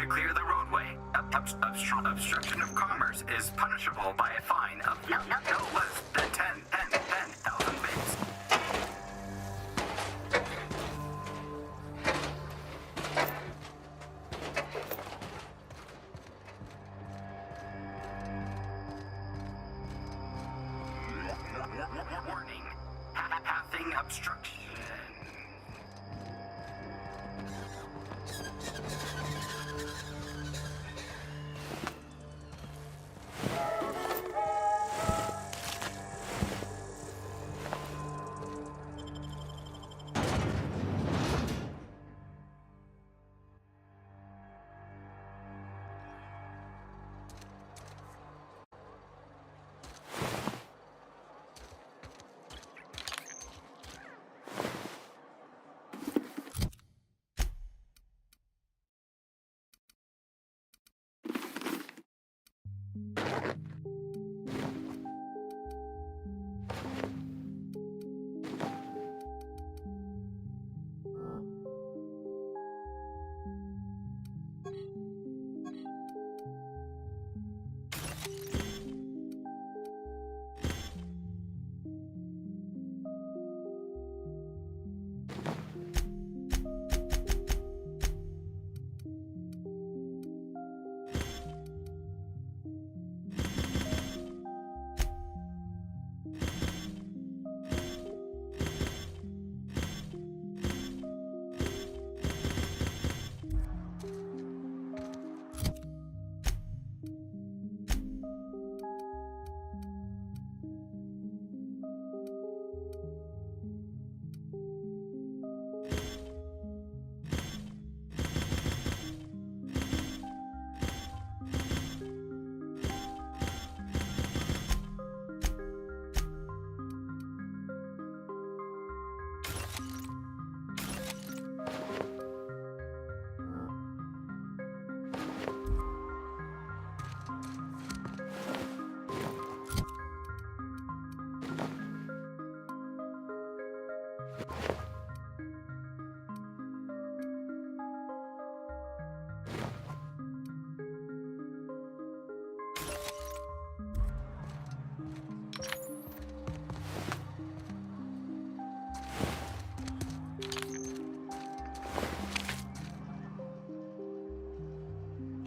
Clear the roadway. Obstruction of commerce is punishable by a fine of no less than 10,000 bits. Warning. Pathing obstruction.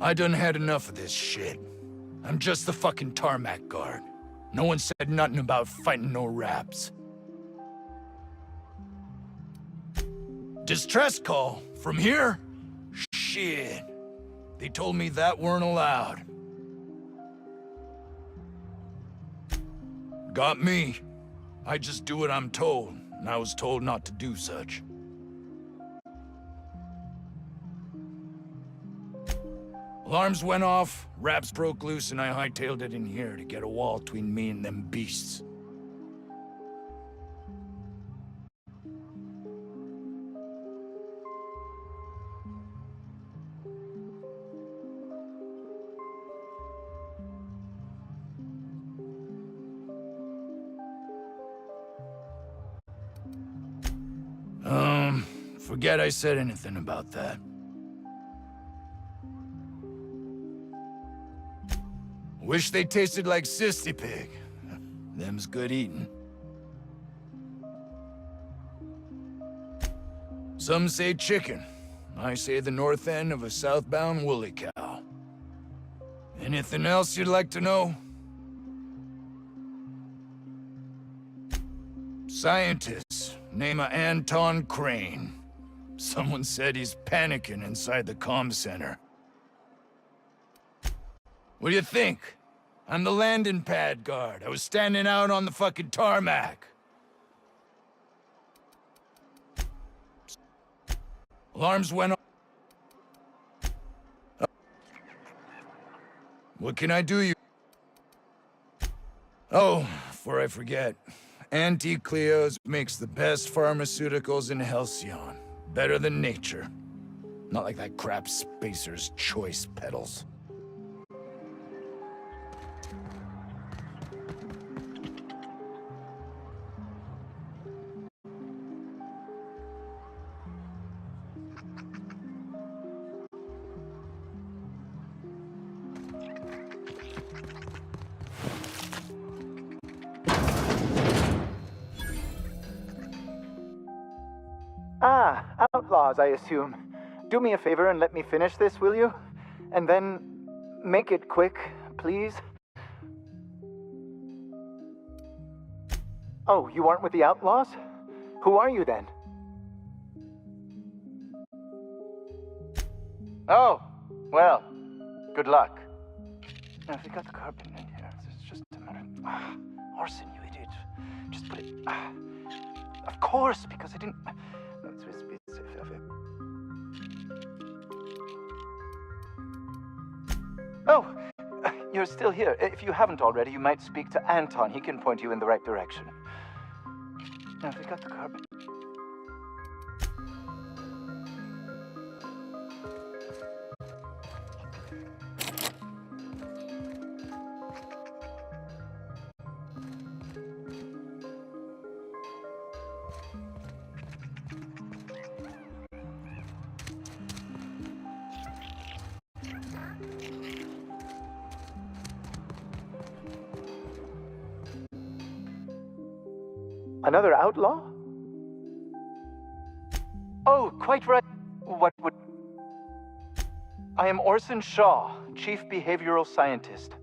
I done had enough of this shit. I'm just the fucking tarmac guard. No one said nothing about fighting no raps. Distress call? From here? Shit. They told me that weren't allowed. Got me. I just do what I'm told, and I was told not to do such. Alarms went off, raps broke loose, and I hightailed it in here to get a wall between me and them beasts. Forget I said anything about that. Wish they tasted like Sissy Pig. Them's good eating. Some say chicken. I say the north end of a southbound woolly cow. Anything else you'd like to know? Scientist, name of Anton Crane. Someone said he's panicking inside the comm center. What do you think? I'm the landing pad guard. I was standing out on the fucking tarmac. Alarms went off. What can I do you? Oh, before I forget. Auntie Cleo's makes the best pharmaceuticals in Halcyon. Better than nature. Not like that crap Spacer's Choice pedals. Ah, outlaws, I assume. Do me a favor and let me finish this, will you? And then make it quick, please. Oh, you aren't with the outlaws? Who are you then? Oh, well, good luck. Now, if you got the carbon in here, it's just a matter of... Orson, you idiot. Just put it... Of course, because I didn't... Oh, you're still here. If you haven't already, you might speak to Anton. He can point you in the right direction. Now, if we got the carbon... Another outlaw? Oh, quite right. What would... I am Orson Shaw, Chief Behavioral Scientist.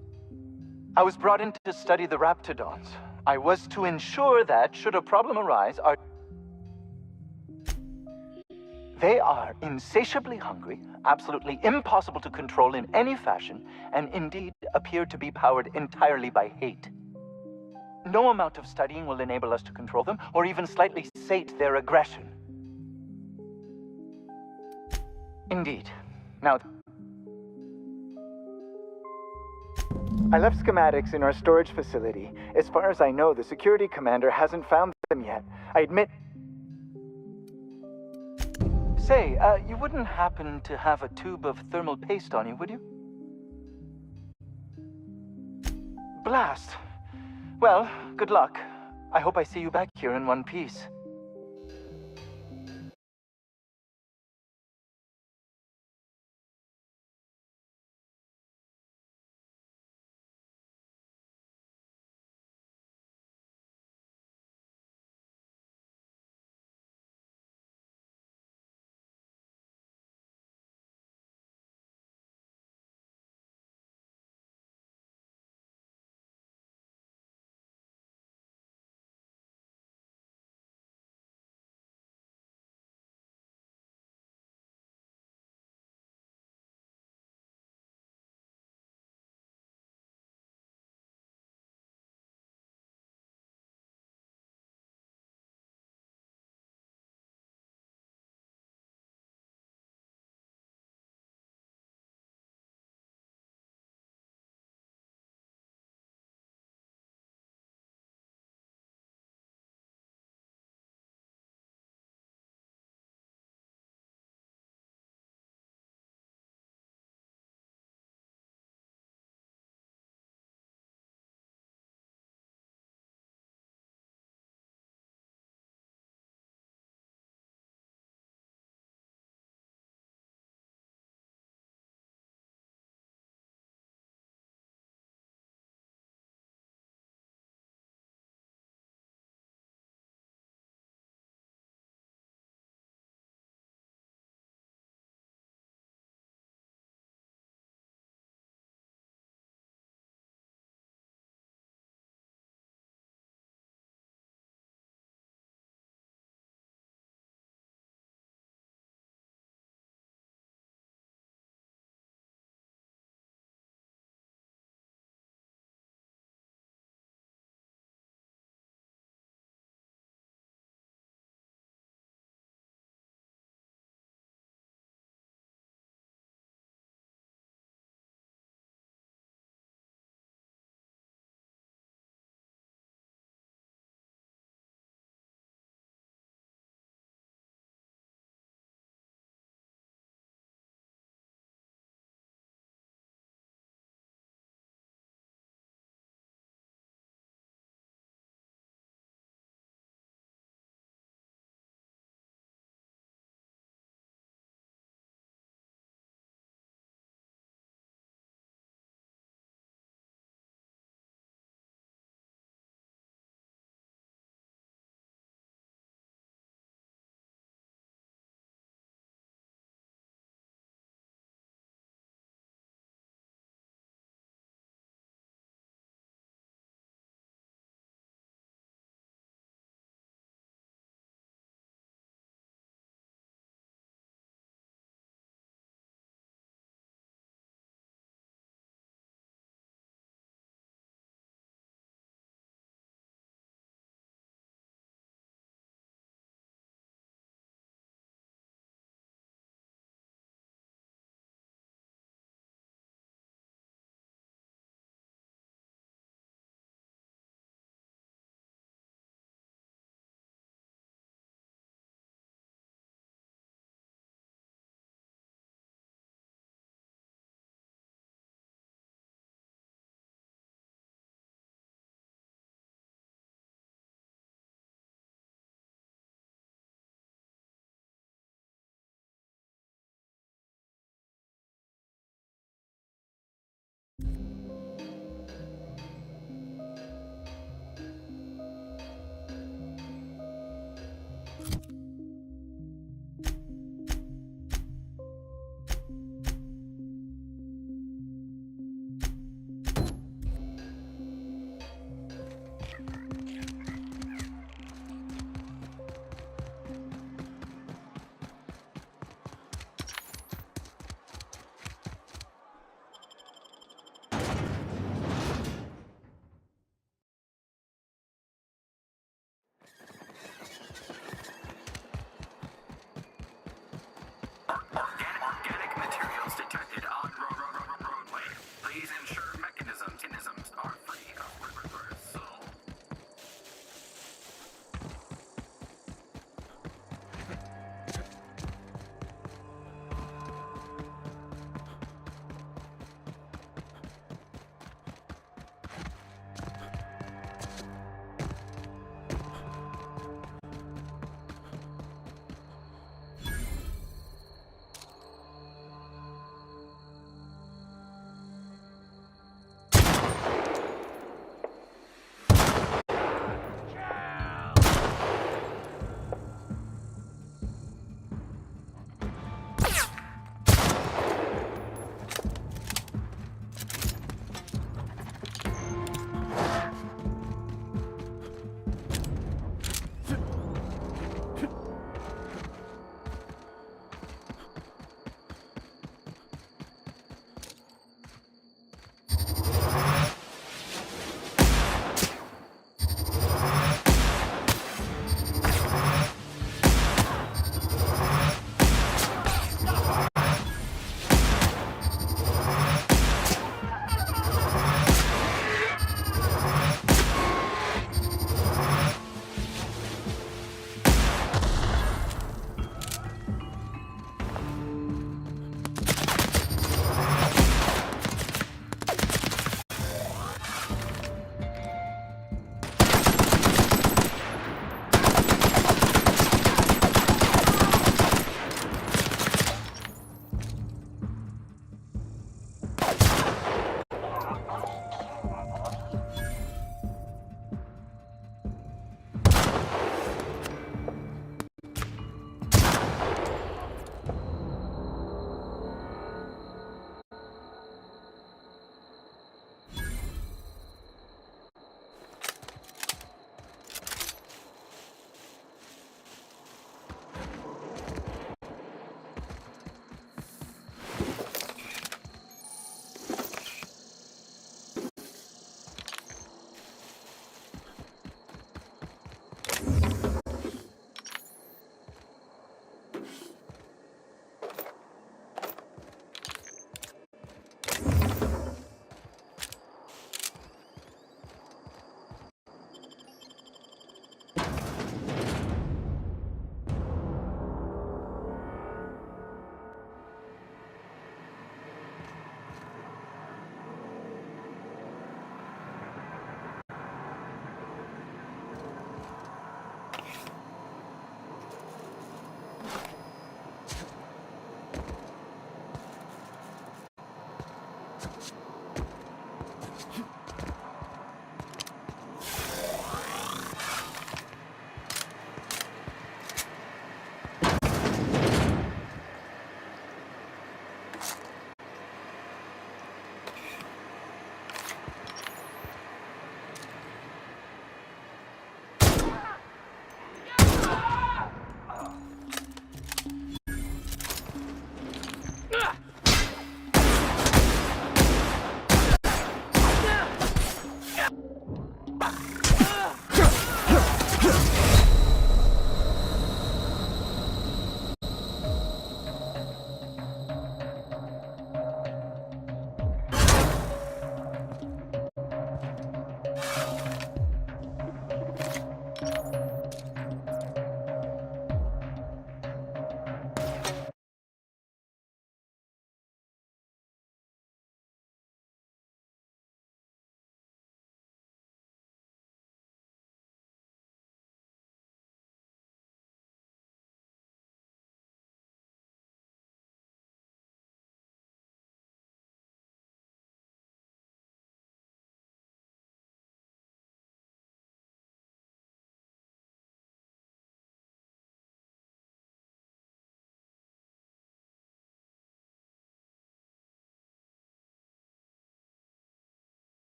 I was brought in to study the Raptidons. I was to ensure that, should a problem arise, They are insatiably hungry, absolutely impossible to control in any fashion, and indeed appear to be powered entirely by hate. No amount of studying will enable us to control them, or even slightly sate their aggression. Indeed. Now, I left schematics in our storage facility. As far as I know, the security commander hasn't found them yet. I admit... Say, you wouldn't happen to have a tube of thermal paste on you, would you? Blast. Well, good luck. I hope I see you back here in one piece.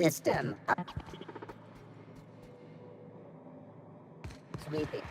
System up. Sweeping.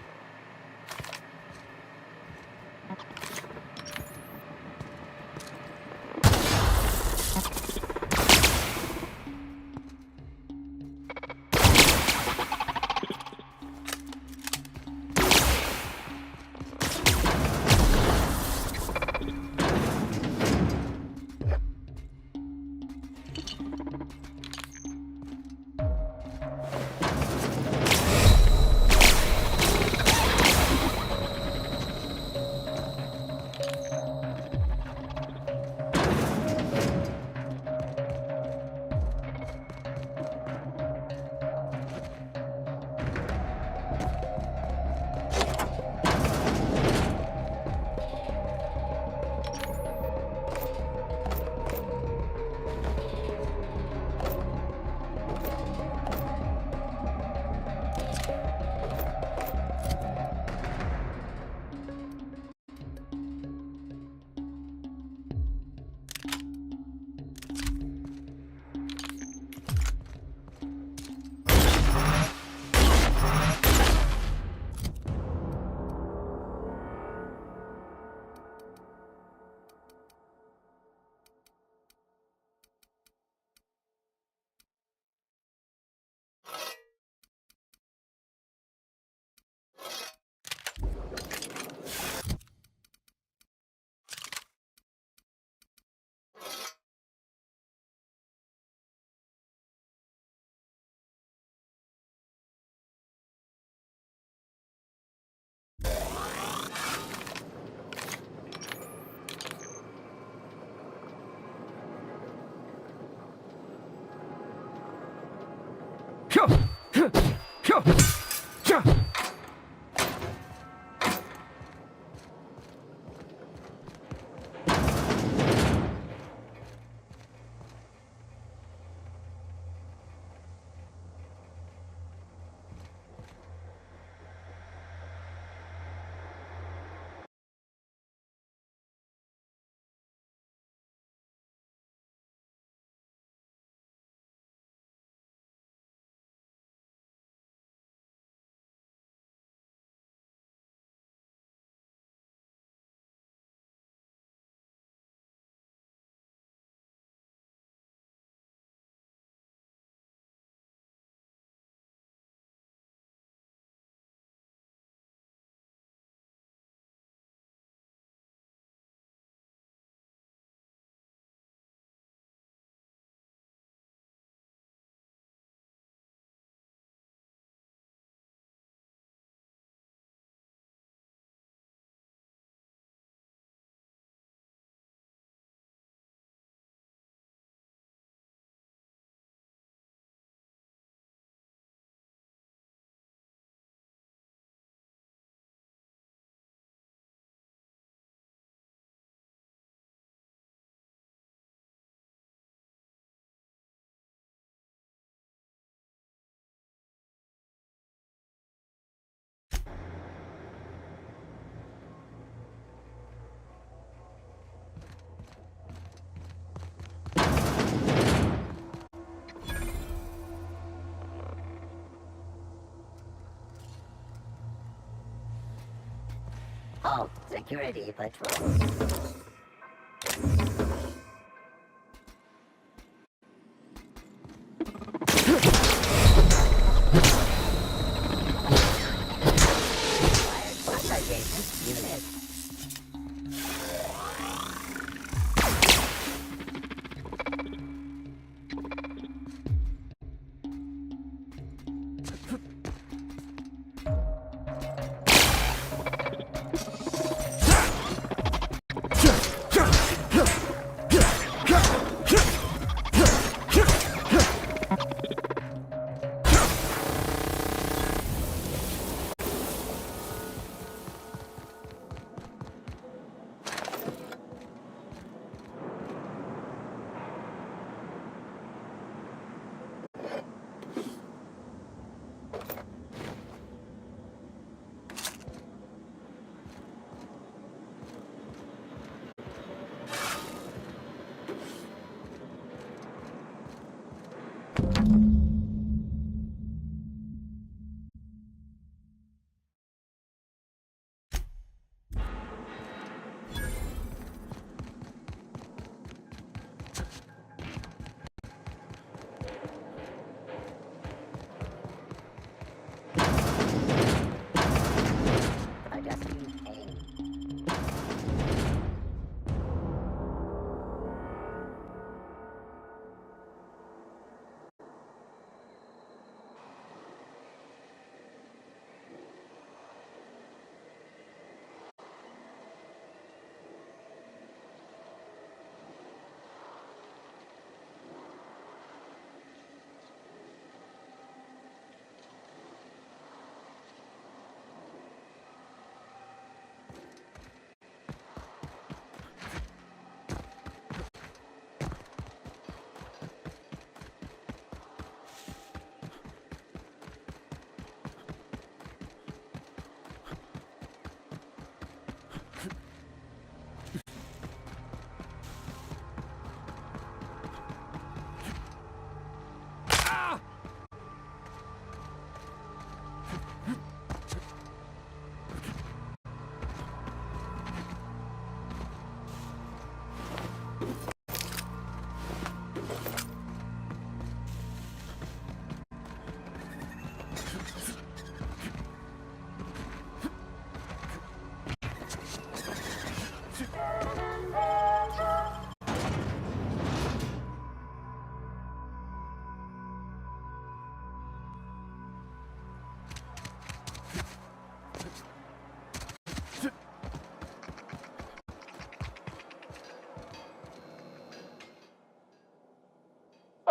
All security patrols.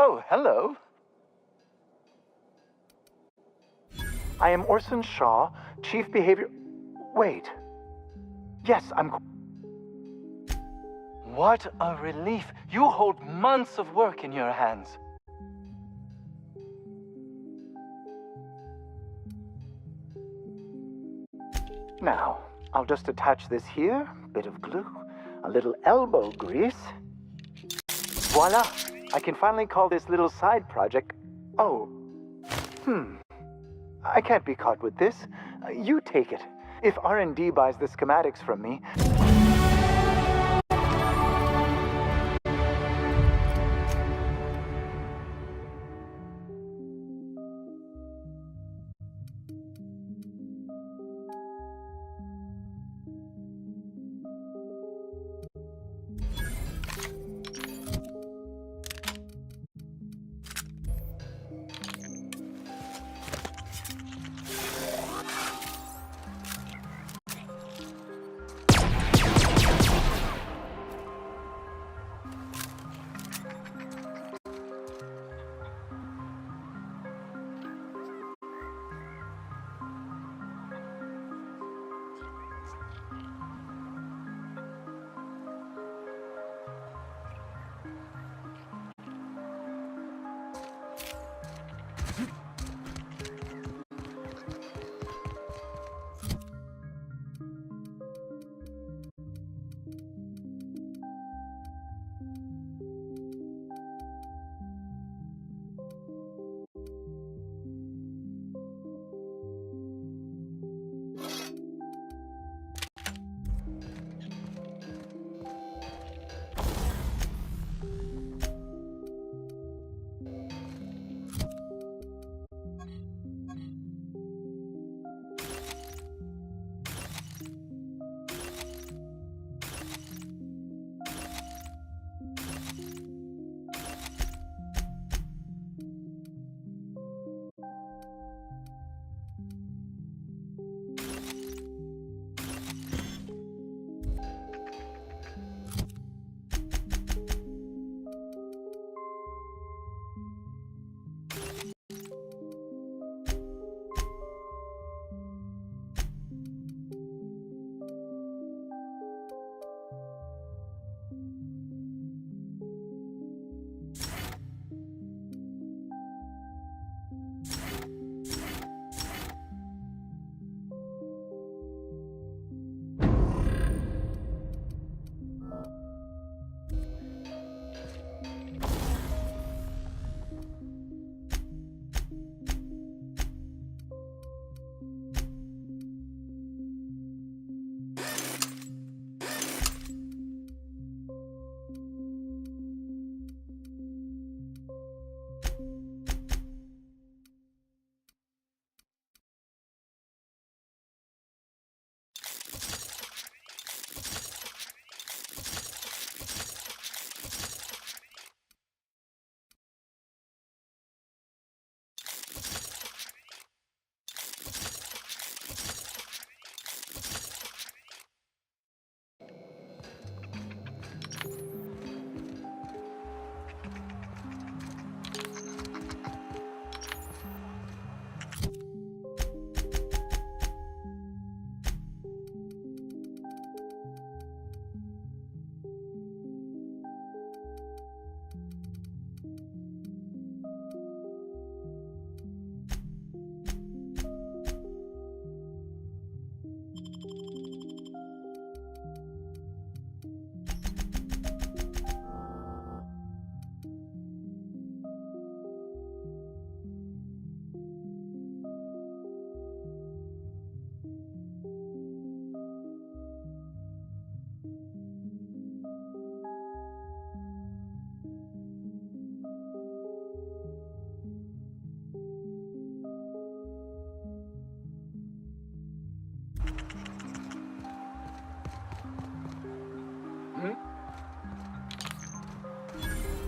Oh, hello. I am Orson Shaw, Chief Behavior... Wait. Yes, I'm... What a relief. You hold months of work in your hands. Now, I'll just attach this here, bit of glue, a little elbow grease. Voila! I can finally call this little side project... Oh. I can't be caught with this. You take it. If R&D buys the schematics from me...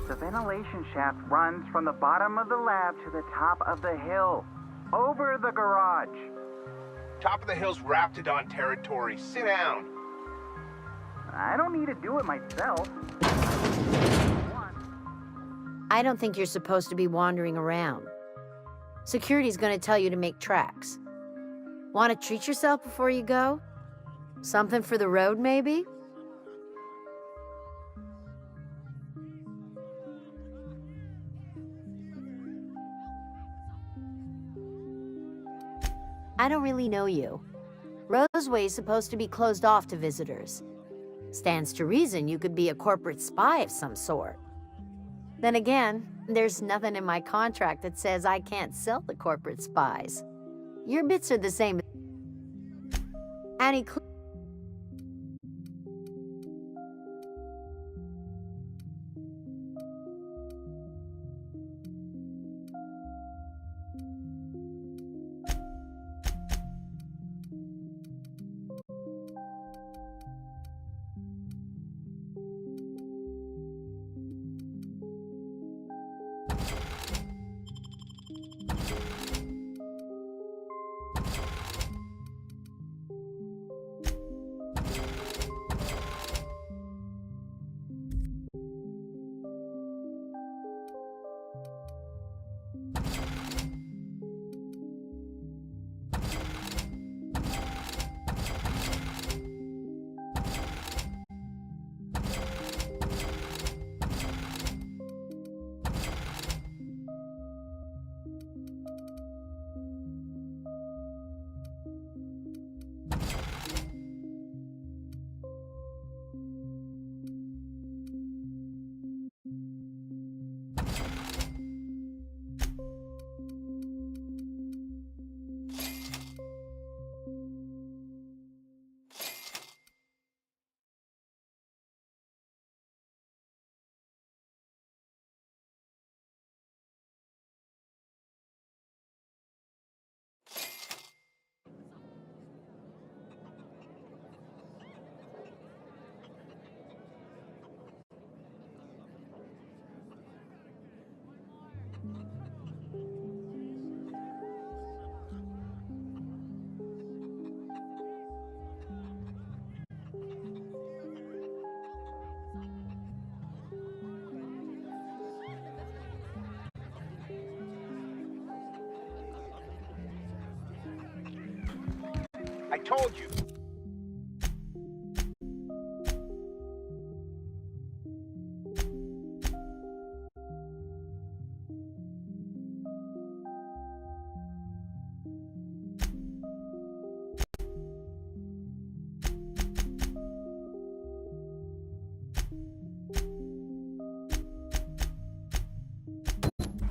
The ventilation shaft runs from the bottom of the lab to the top of the hill, over the garage. Top of the hill's Raptidon territory. Sit down. I don't need to do it myself. I don't think you're supposed to be wandering around. Security's gonna tell you to make tracks. Want to treat yourself before you go? Something for the road, maybe? I don't really know you. Roseway's supposed to be closed off to visitors. Stands to reason you could be a corporate spy of some sort. Then again, there's nothing in my contract that says I can't sell the corporate spies. Your bits are the same. Annie. I told you.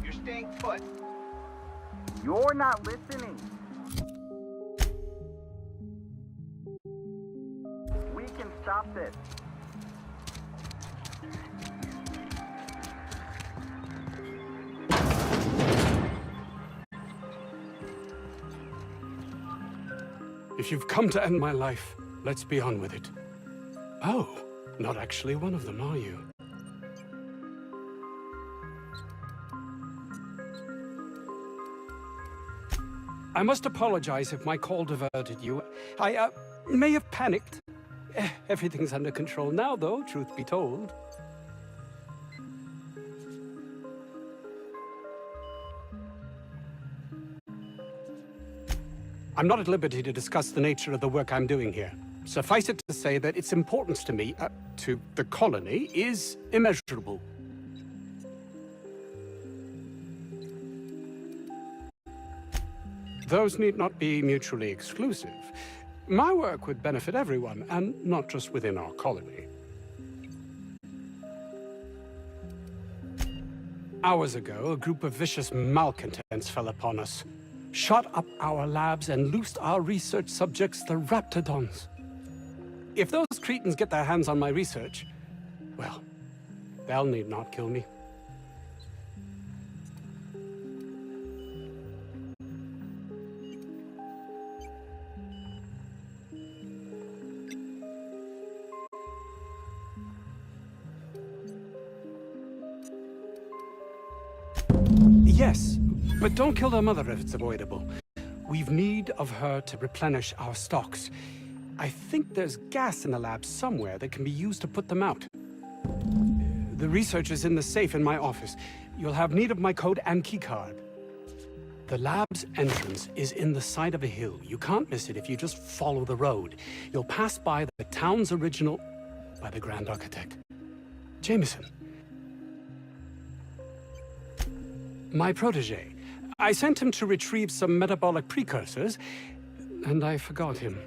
You're staying put. You're not listening. We can stop this. If you've come to end my life, let's be on with it. Oh, not actually one of them, are you? I must apologize if my call diverted you. I may have panicked. Everything's under control now, though, truth be told. I'm not at liberty to discuss the nature of the work I'm doing here. Suffice it to say that its importance to me, to the colony, is immeasurable. Those need not be mutually exclusive. My work would benefit everyone, and not just within our colony. Hours ago, a group of vicious malcontents fell upon us, shot up our labs, and loosed our research subjects, the Raptidons. If those cretins get their hands on my research, well, they'll need not kill me. Yes, but don't kill their mother if it's avoidable. We've need of her to replenish our stocks. I think there's gas in the lab somewhere that can be used to put them out. The research is in the safe in my office. You'll have need of my code and keycard. The lab's entrance is in the side of a hill. You can't miss it if you just follow the road. You'll pass by the town's original by the Grand Architect, Jameson. My protege. I sent him to retrieve some metabolic precursors, and I forgot him.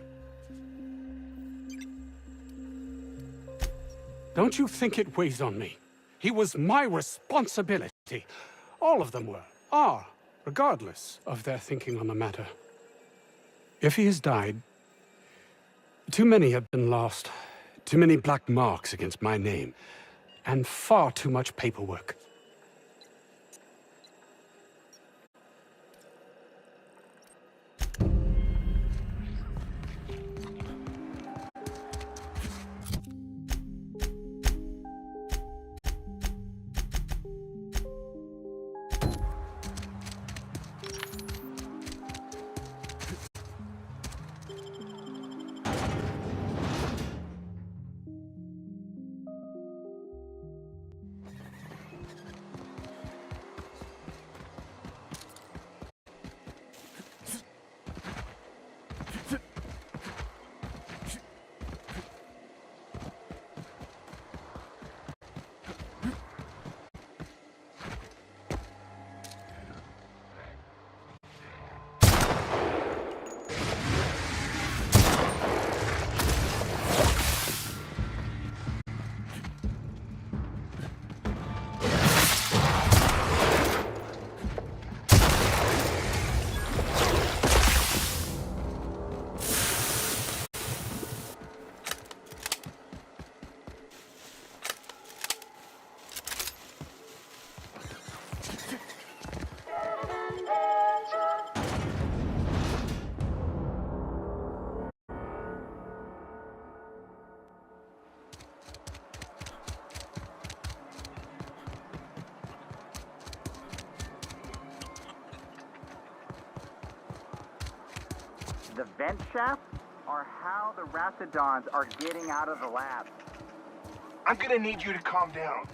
Don't you think it weighs on me? He was my responsibility. All of them are, regardless of their thinking on the matter. If he has died, too many have been lost. Too many black marks against my name, and far too much paperwork. The vent shafts are how the Raptidons are getting out of the lab. I'm gonna need you to calm down.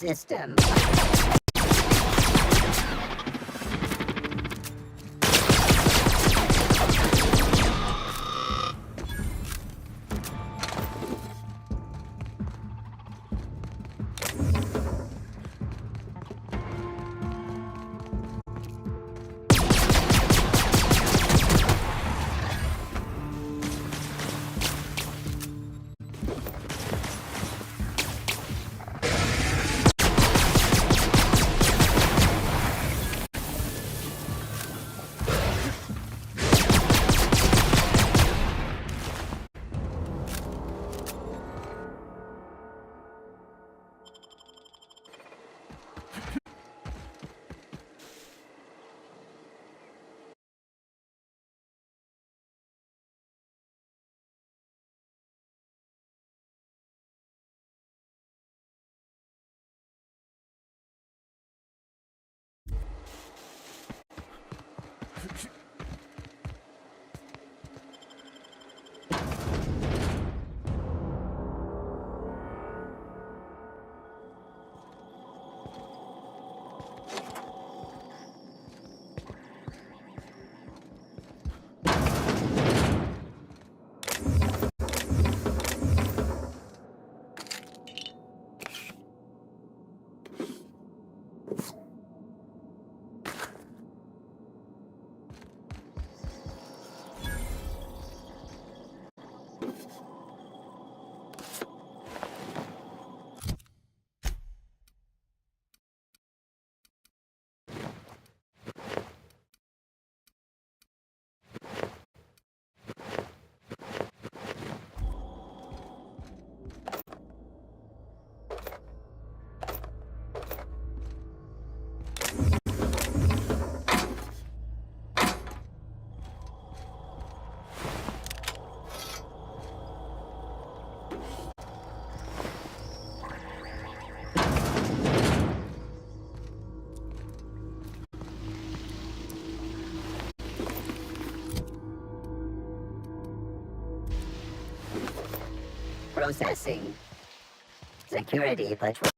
system. Processing. Security patrol.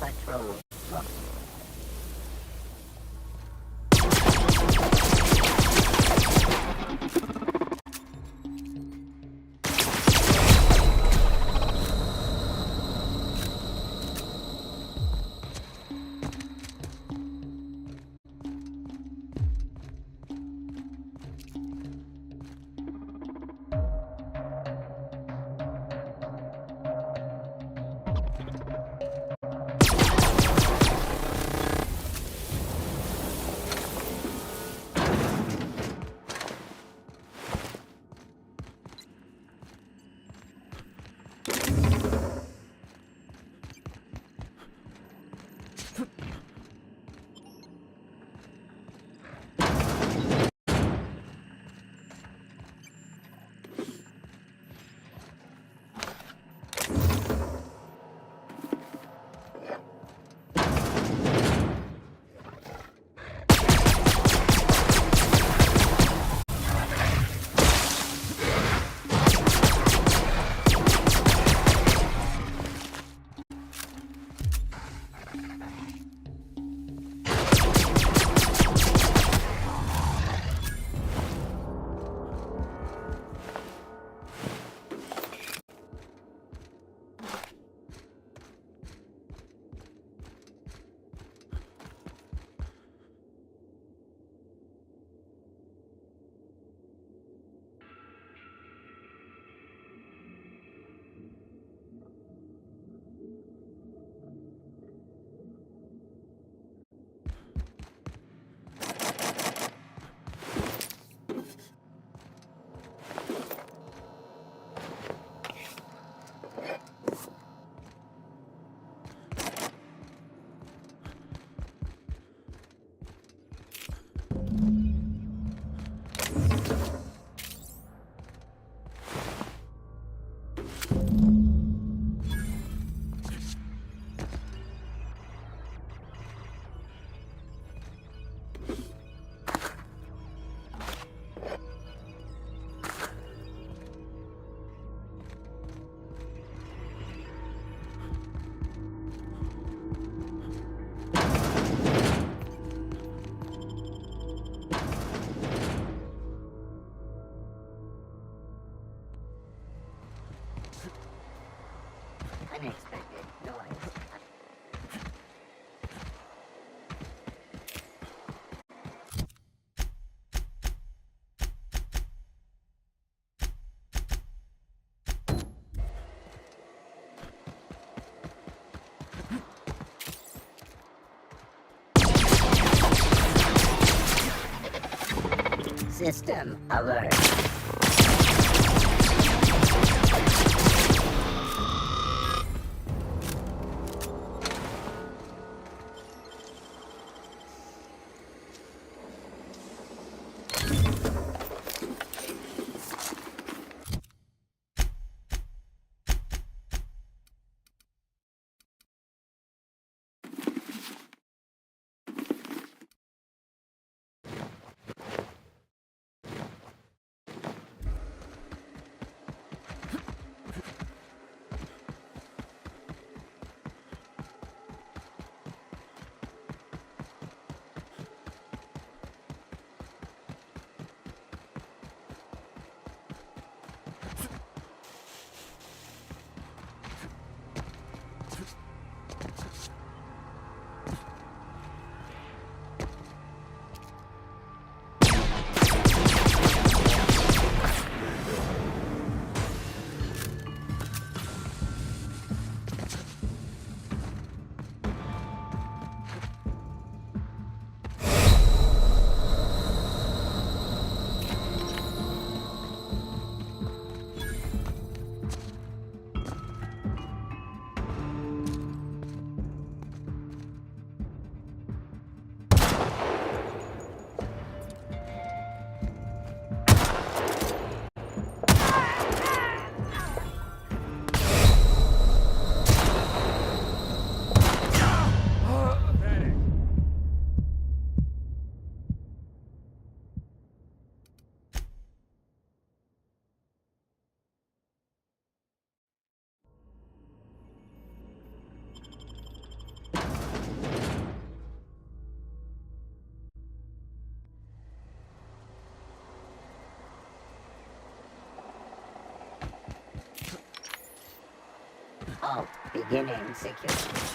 Patrol. System alert. Alt beginning security.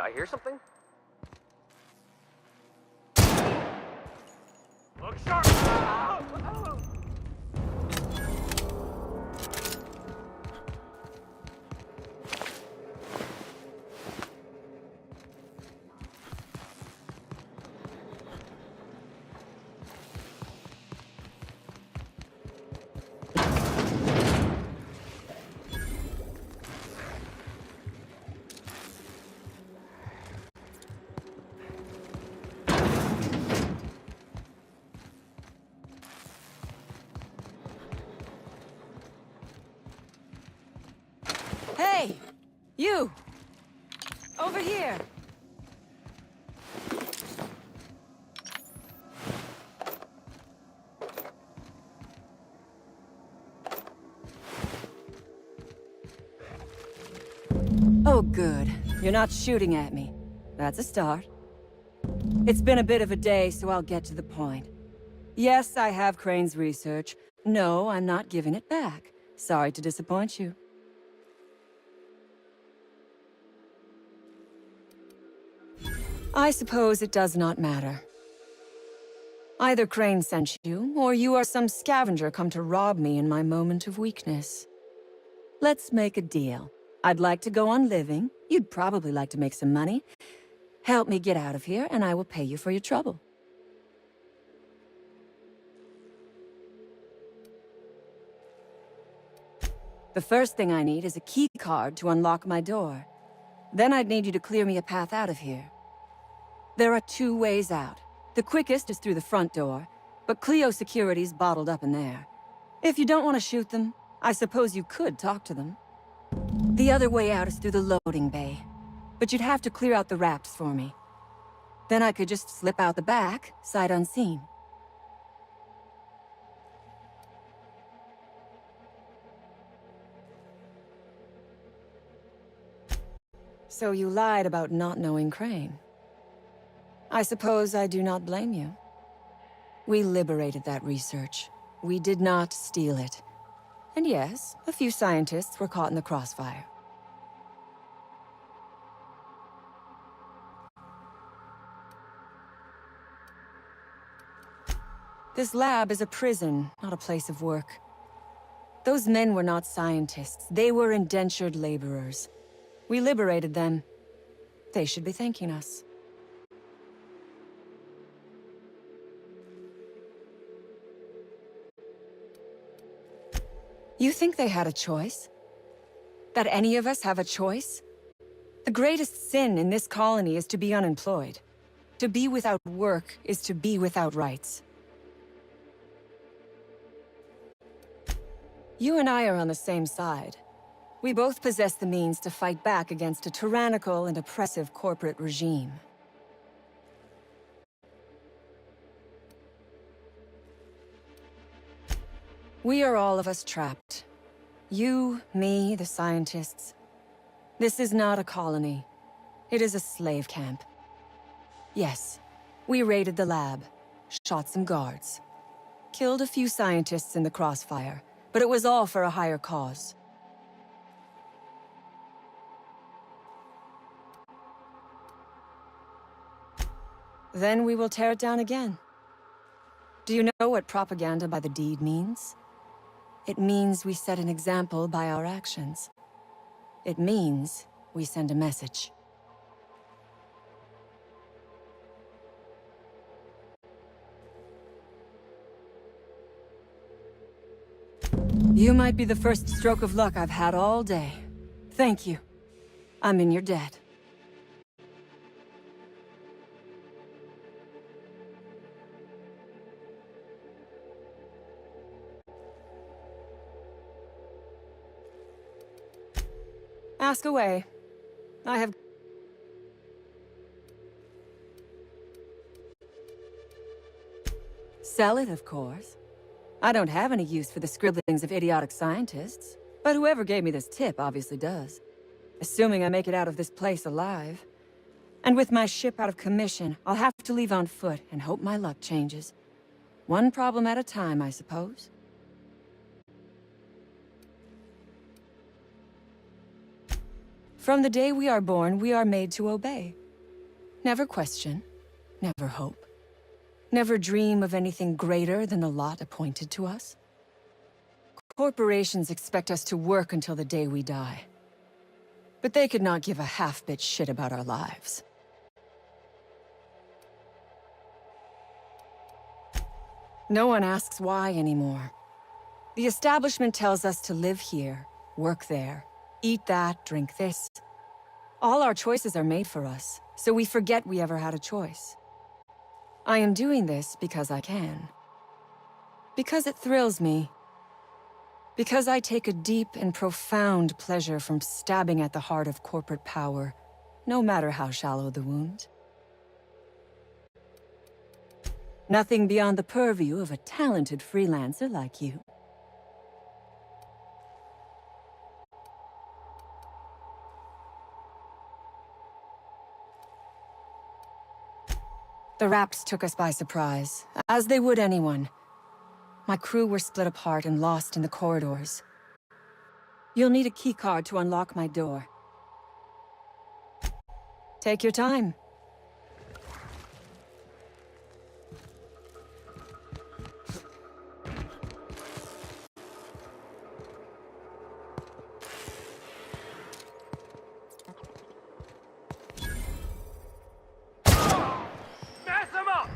I hear something? Look sharp! Hey! You! Over here! Oh, good. You're not shooting at me. That's a start. It's been a bit of a day, so I'll get to the point. Yes, I have Crane's research. No, I'm not giving it back. Sorry to disappoint you. I suppose it does not matter. Either Crane sent you, or you are some scavenger come to rob me in my moment of weakness. Let's make a deal. I'd like to go on living. You'd probably like to make some money. Help me get out of here, and I will pay you for your trouble. The first thing I need is a key card to unlock my door. Then I'd need you to clear me a path out of here. There are 2 ways out. The quickest is through the front door, but Cleo security's bottled up in there. If you don't want to shoot them, I suppose you could talk to them. The other way out is through the loading bay, but you'd have to clear out the rafts for me. Then I could just slip out the back, sight unseen. So you lied about not knowing Crane. I suppose I do not blame you. We liberated that research. We did not steal it. And yes, a few scientists were caught in the crossfire. This lab is a prison, not a place of work. Those men were not scientists. They were indentured laborers. We liberated them. They should be thanking us. You think they had a choice? That any of us have a choice? The greatest sin in this colony is to be unemployed. To be without work is to be without rights. You and I are on the same side. We both possess the means to fight back against a tyrannical and oppressive corporate regime. We are all of us trapped. You, me, the scientists. This is not a colony. It is a slave camp. Yes, we raided the lab, shot some guards, killed a few scientists in the crossfire, but it was all for a higher cause. Then we will tear it down again. Do you know what propaganda by the deed means? It means we set an example by our actions. It means we send a message. You might be the first stroke of luck I've had all day. Thank you. I'm in your debt. Ask away. I have... Sell it, of course. I don't have any use for the scribblings of idiotic scientists, but whoever gave me this tip obviously does. Assuming I make it out of this place alive. And with my ship out of commission, I'll have to leave on foot and hope my luck changes. One problem at a time, I suppose. From the day we are born, we are made to obey. Never question, never hope, never dream of anything greater than the lot appointed to us. Corporations expect us to work until the day we die. But they could not give a half-bit shit about our lives. No one asks why anymore. The establishment tells us to live here, work there, eat that, drink this. All our choices are made for us, so we forget we ever had a choice. I am doing this because I can. Because it thrills me. Because I take a deep and profound pleasure from stabbing at the heart of corporate power, no matter how shallow the wound. Nothing beyond the purview of a talented freelancer like you. The Raps took us by surprise, as they would anyone. My crew were split apart and lost in the corridors. You'll need a keycard to unlock my door. Take your time. Mess him up!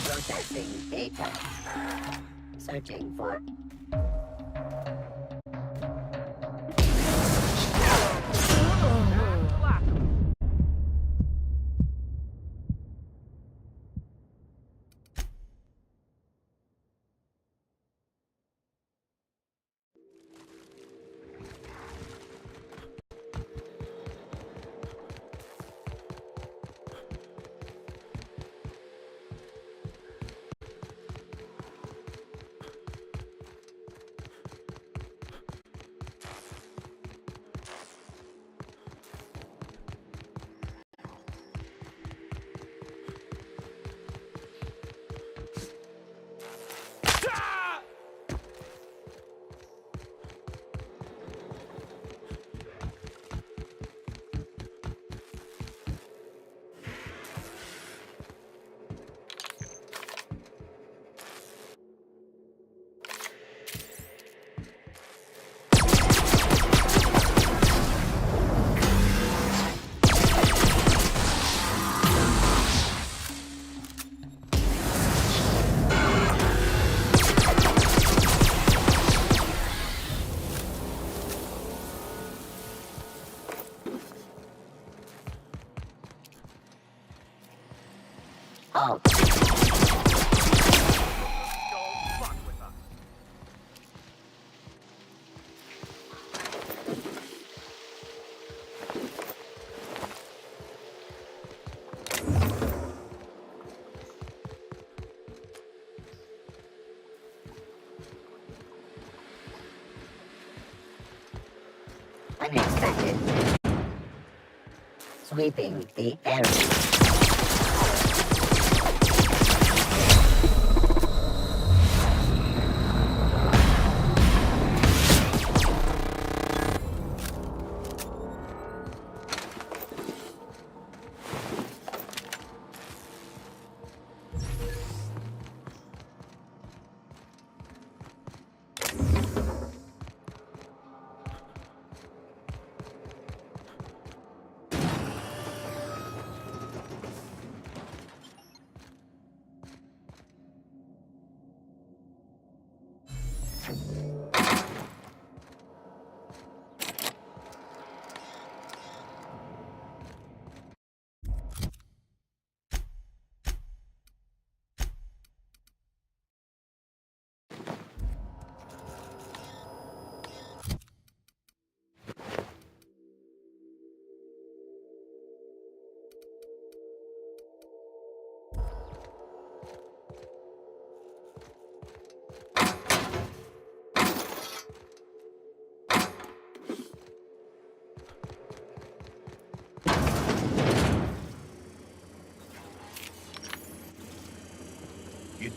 Processing data. Searching for... Oh. Unexpected. Sweeping the area.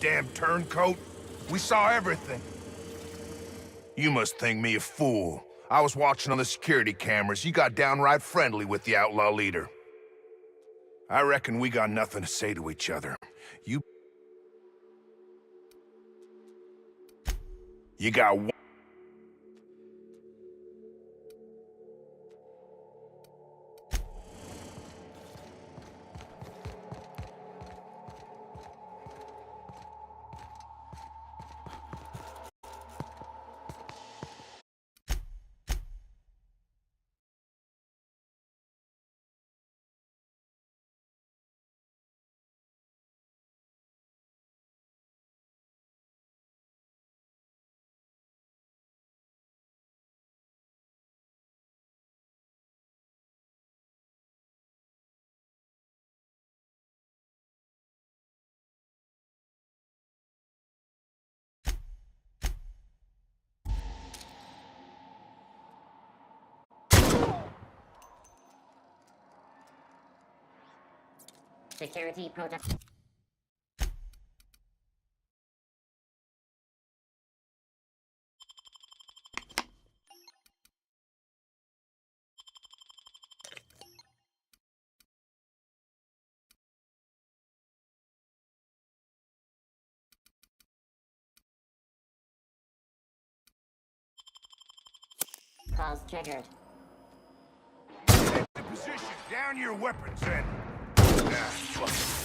damn turncoat. We saw everything. You must think me a fool. I was watching on the security cameras. You got downright friendly with the outlaw leader. I reckon we got nothing to say to each other. You got one. Security protocol. Calls triggered. Take the position. Down your weapons, then. Ah, fuck it.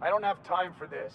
I don't have time for this.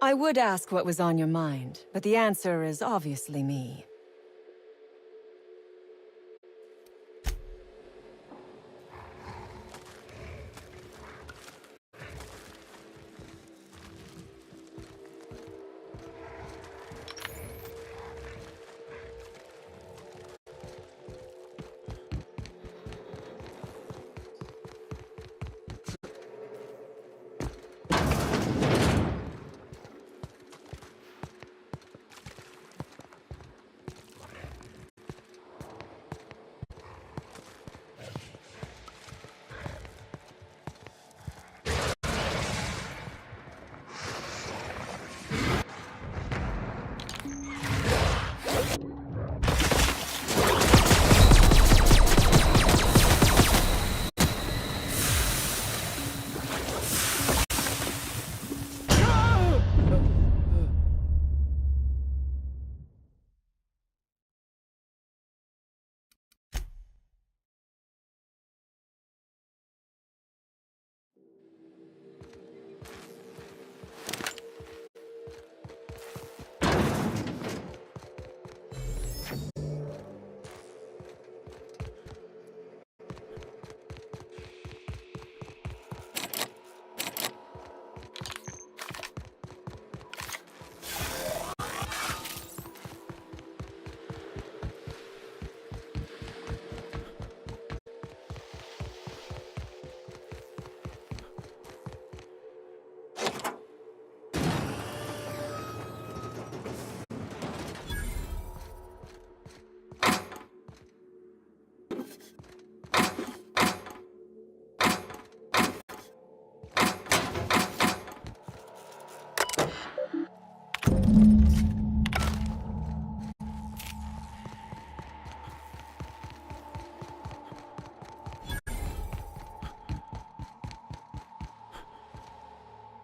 I would ask what was on your mind, but the answer is obviously me.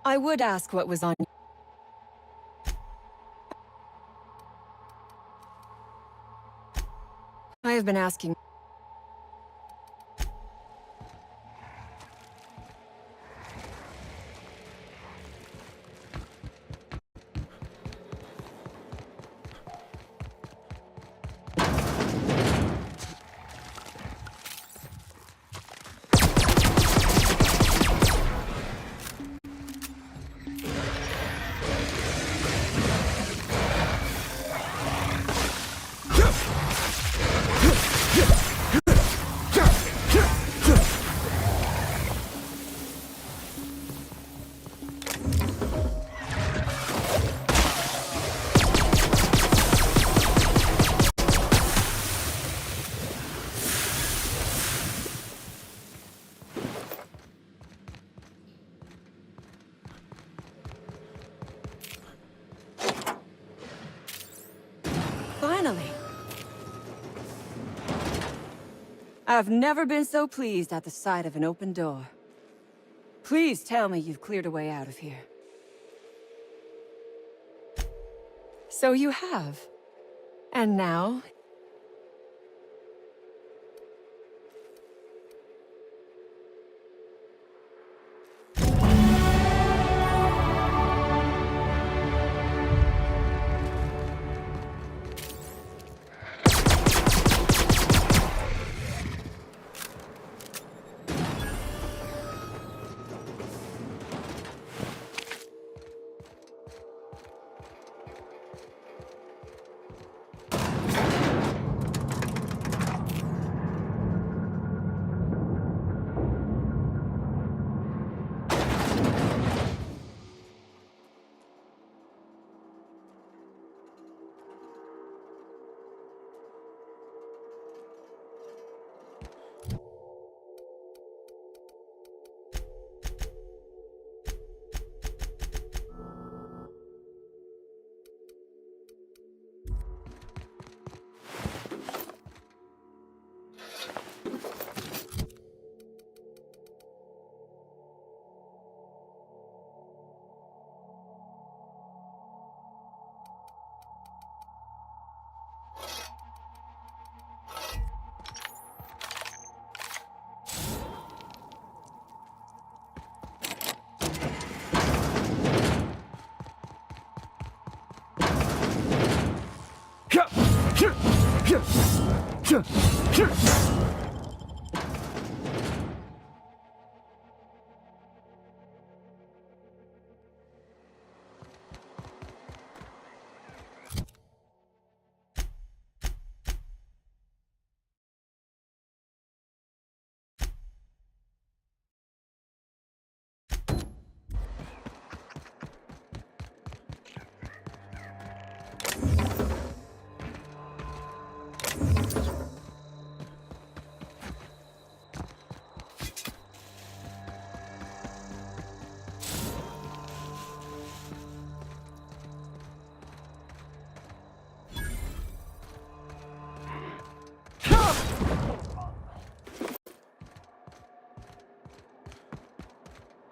I would ask what was on... I have been asking... Finally! I've never been so pleased at the sight of an open door. Please tell me you've cleared a way out of here. So you have. And now...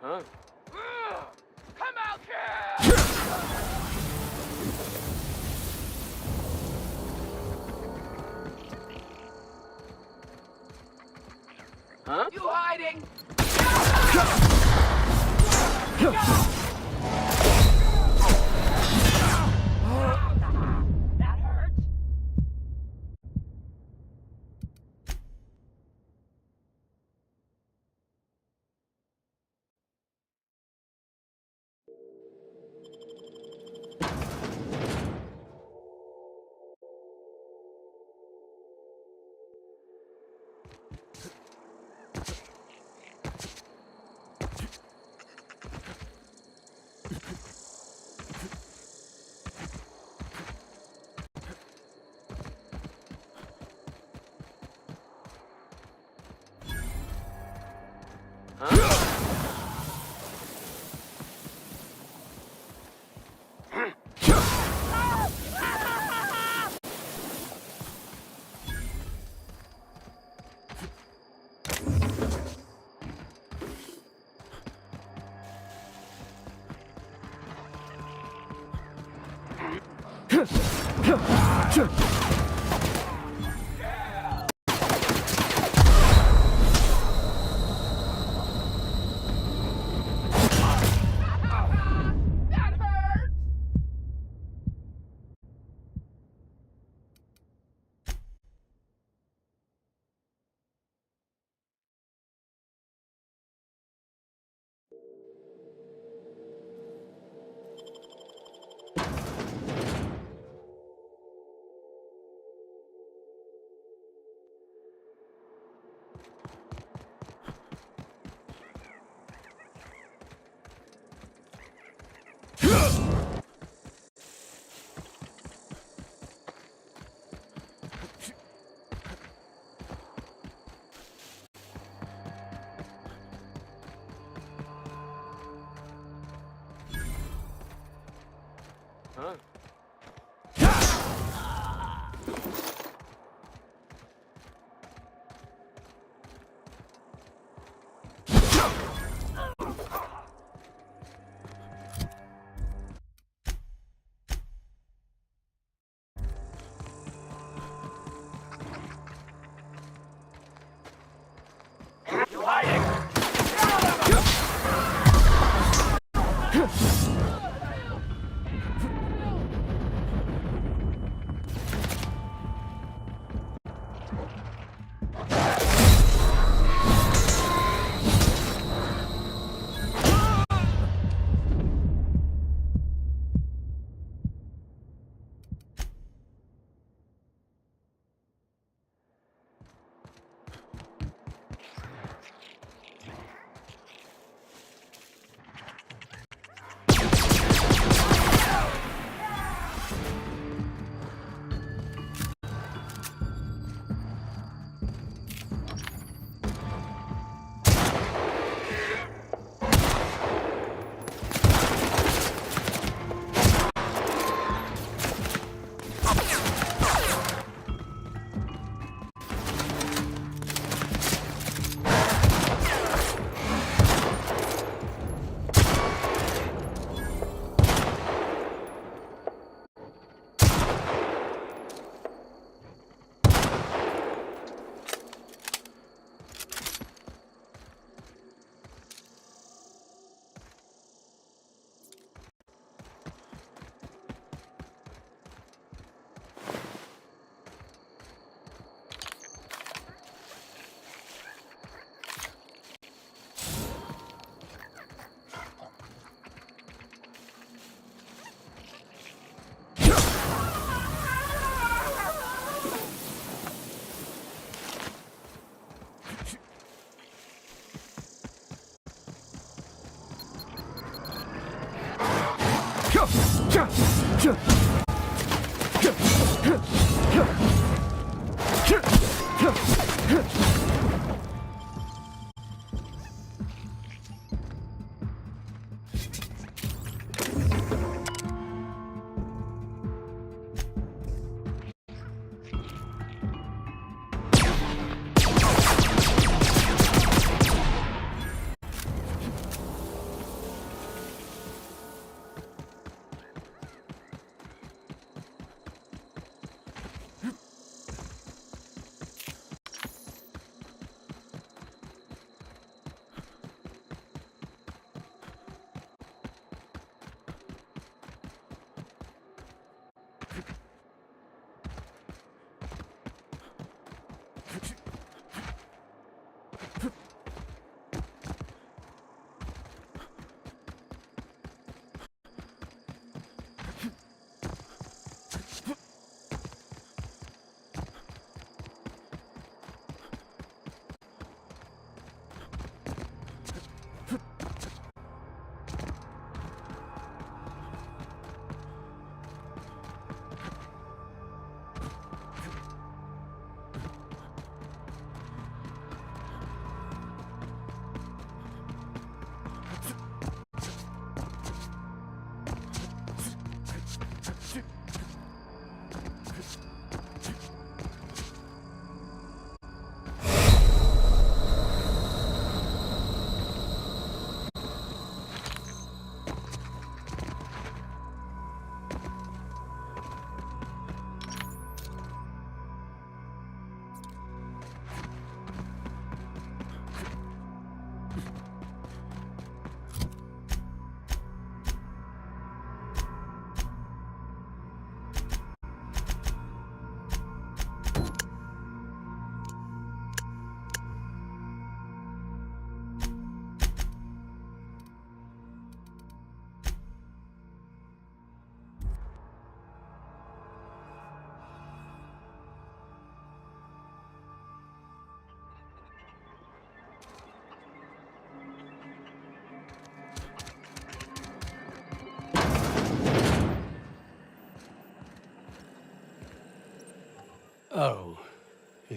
Huh? Come out here! Huh? You hiding? That hurt.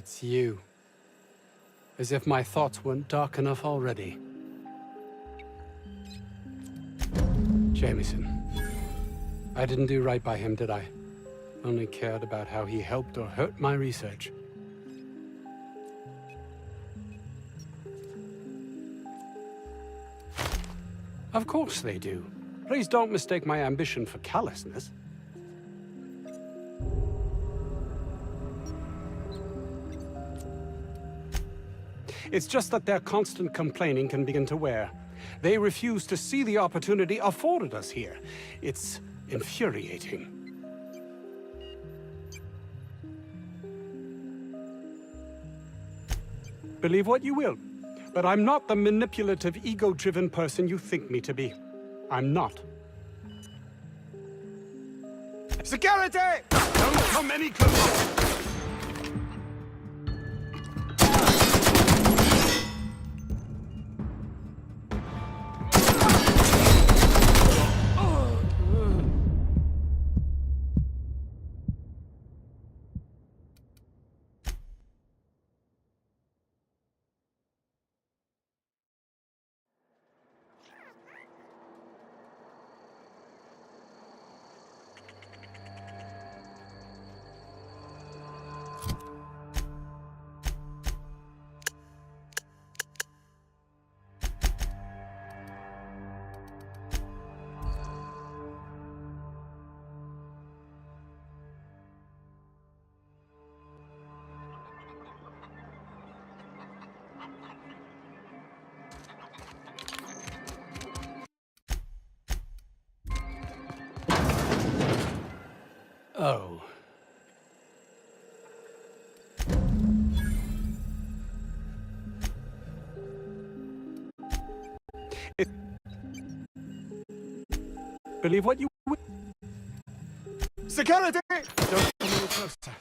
It's you. As if my thoughts weren't dark enough already. Jameson. I didn't do right by him, did I? Only cared about how he helped or hurt my research. Of course they do. Please don't mistake my ambition for callousness. It's just that their constant complaining can begin to wear. They refuse to see the opportunity afforded us here. It's infuriating. Believe what you will, but I'm not the manipulative, ego-driven person you think me to be. I'm not. Security! Don't come any closer! Oh. Believe what you will. Security! Don't come any closer.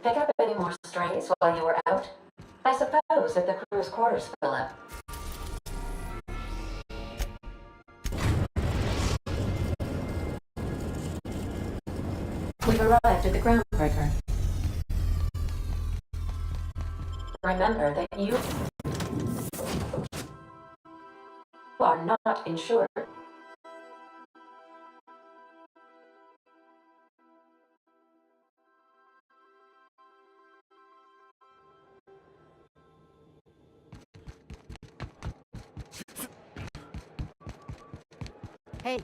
Pick up any more strays while you were out? I suppose if the crew's quarters fill up. We've arrived at the groundbreaker. Remember that you are not insured. Hey.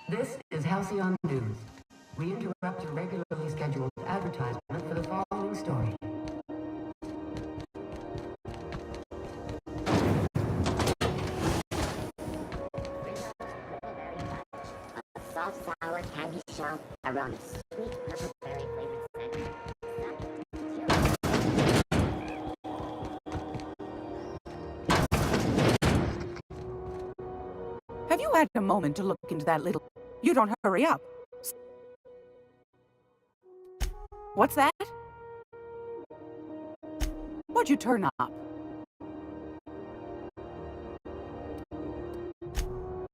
This is Halcyon News. We interrupt your regularly scheduled advertisement for the following story. A soft sour candy shell around a sweet purple berry flavored scent. Have you had a moment to look into that little... You don't hurry up. What's that? What'd you turn up?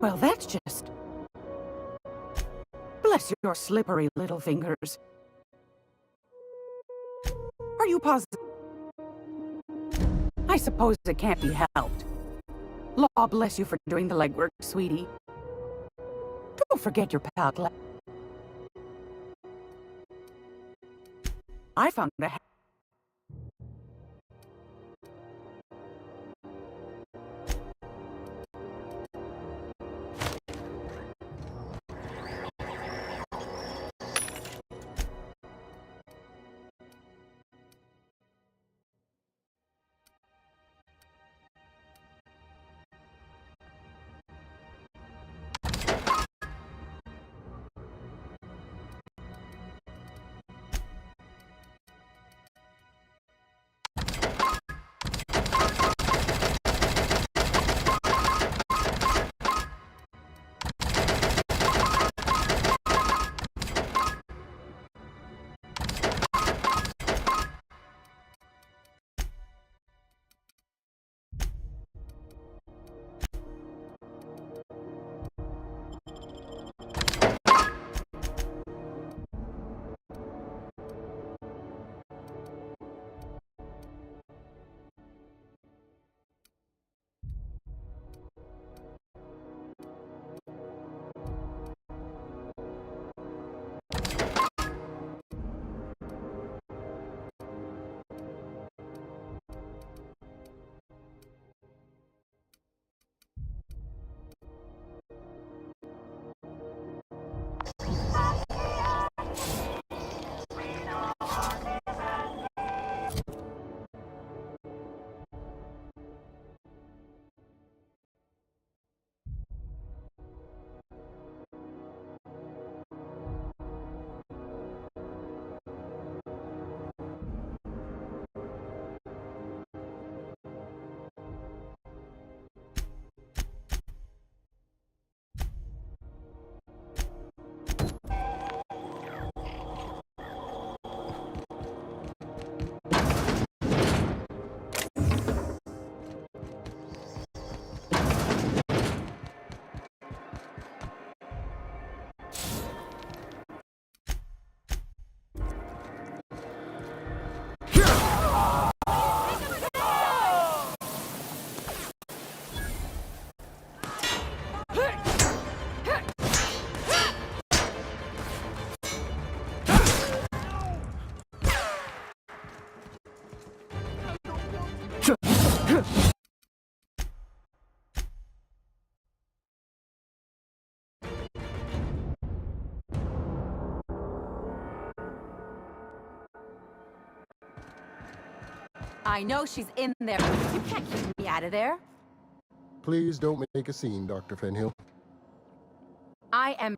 Well, that's just... Bless your slippery little fingers. Are you positive? I suppose it can't be helped. Law bless you for doing the legwork, sweetie. Don't forget your pal. I found a... I know she's in there. You can't keep me out of there. Please don't make a scene, Dr. Fenhill. I am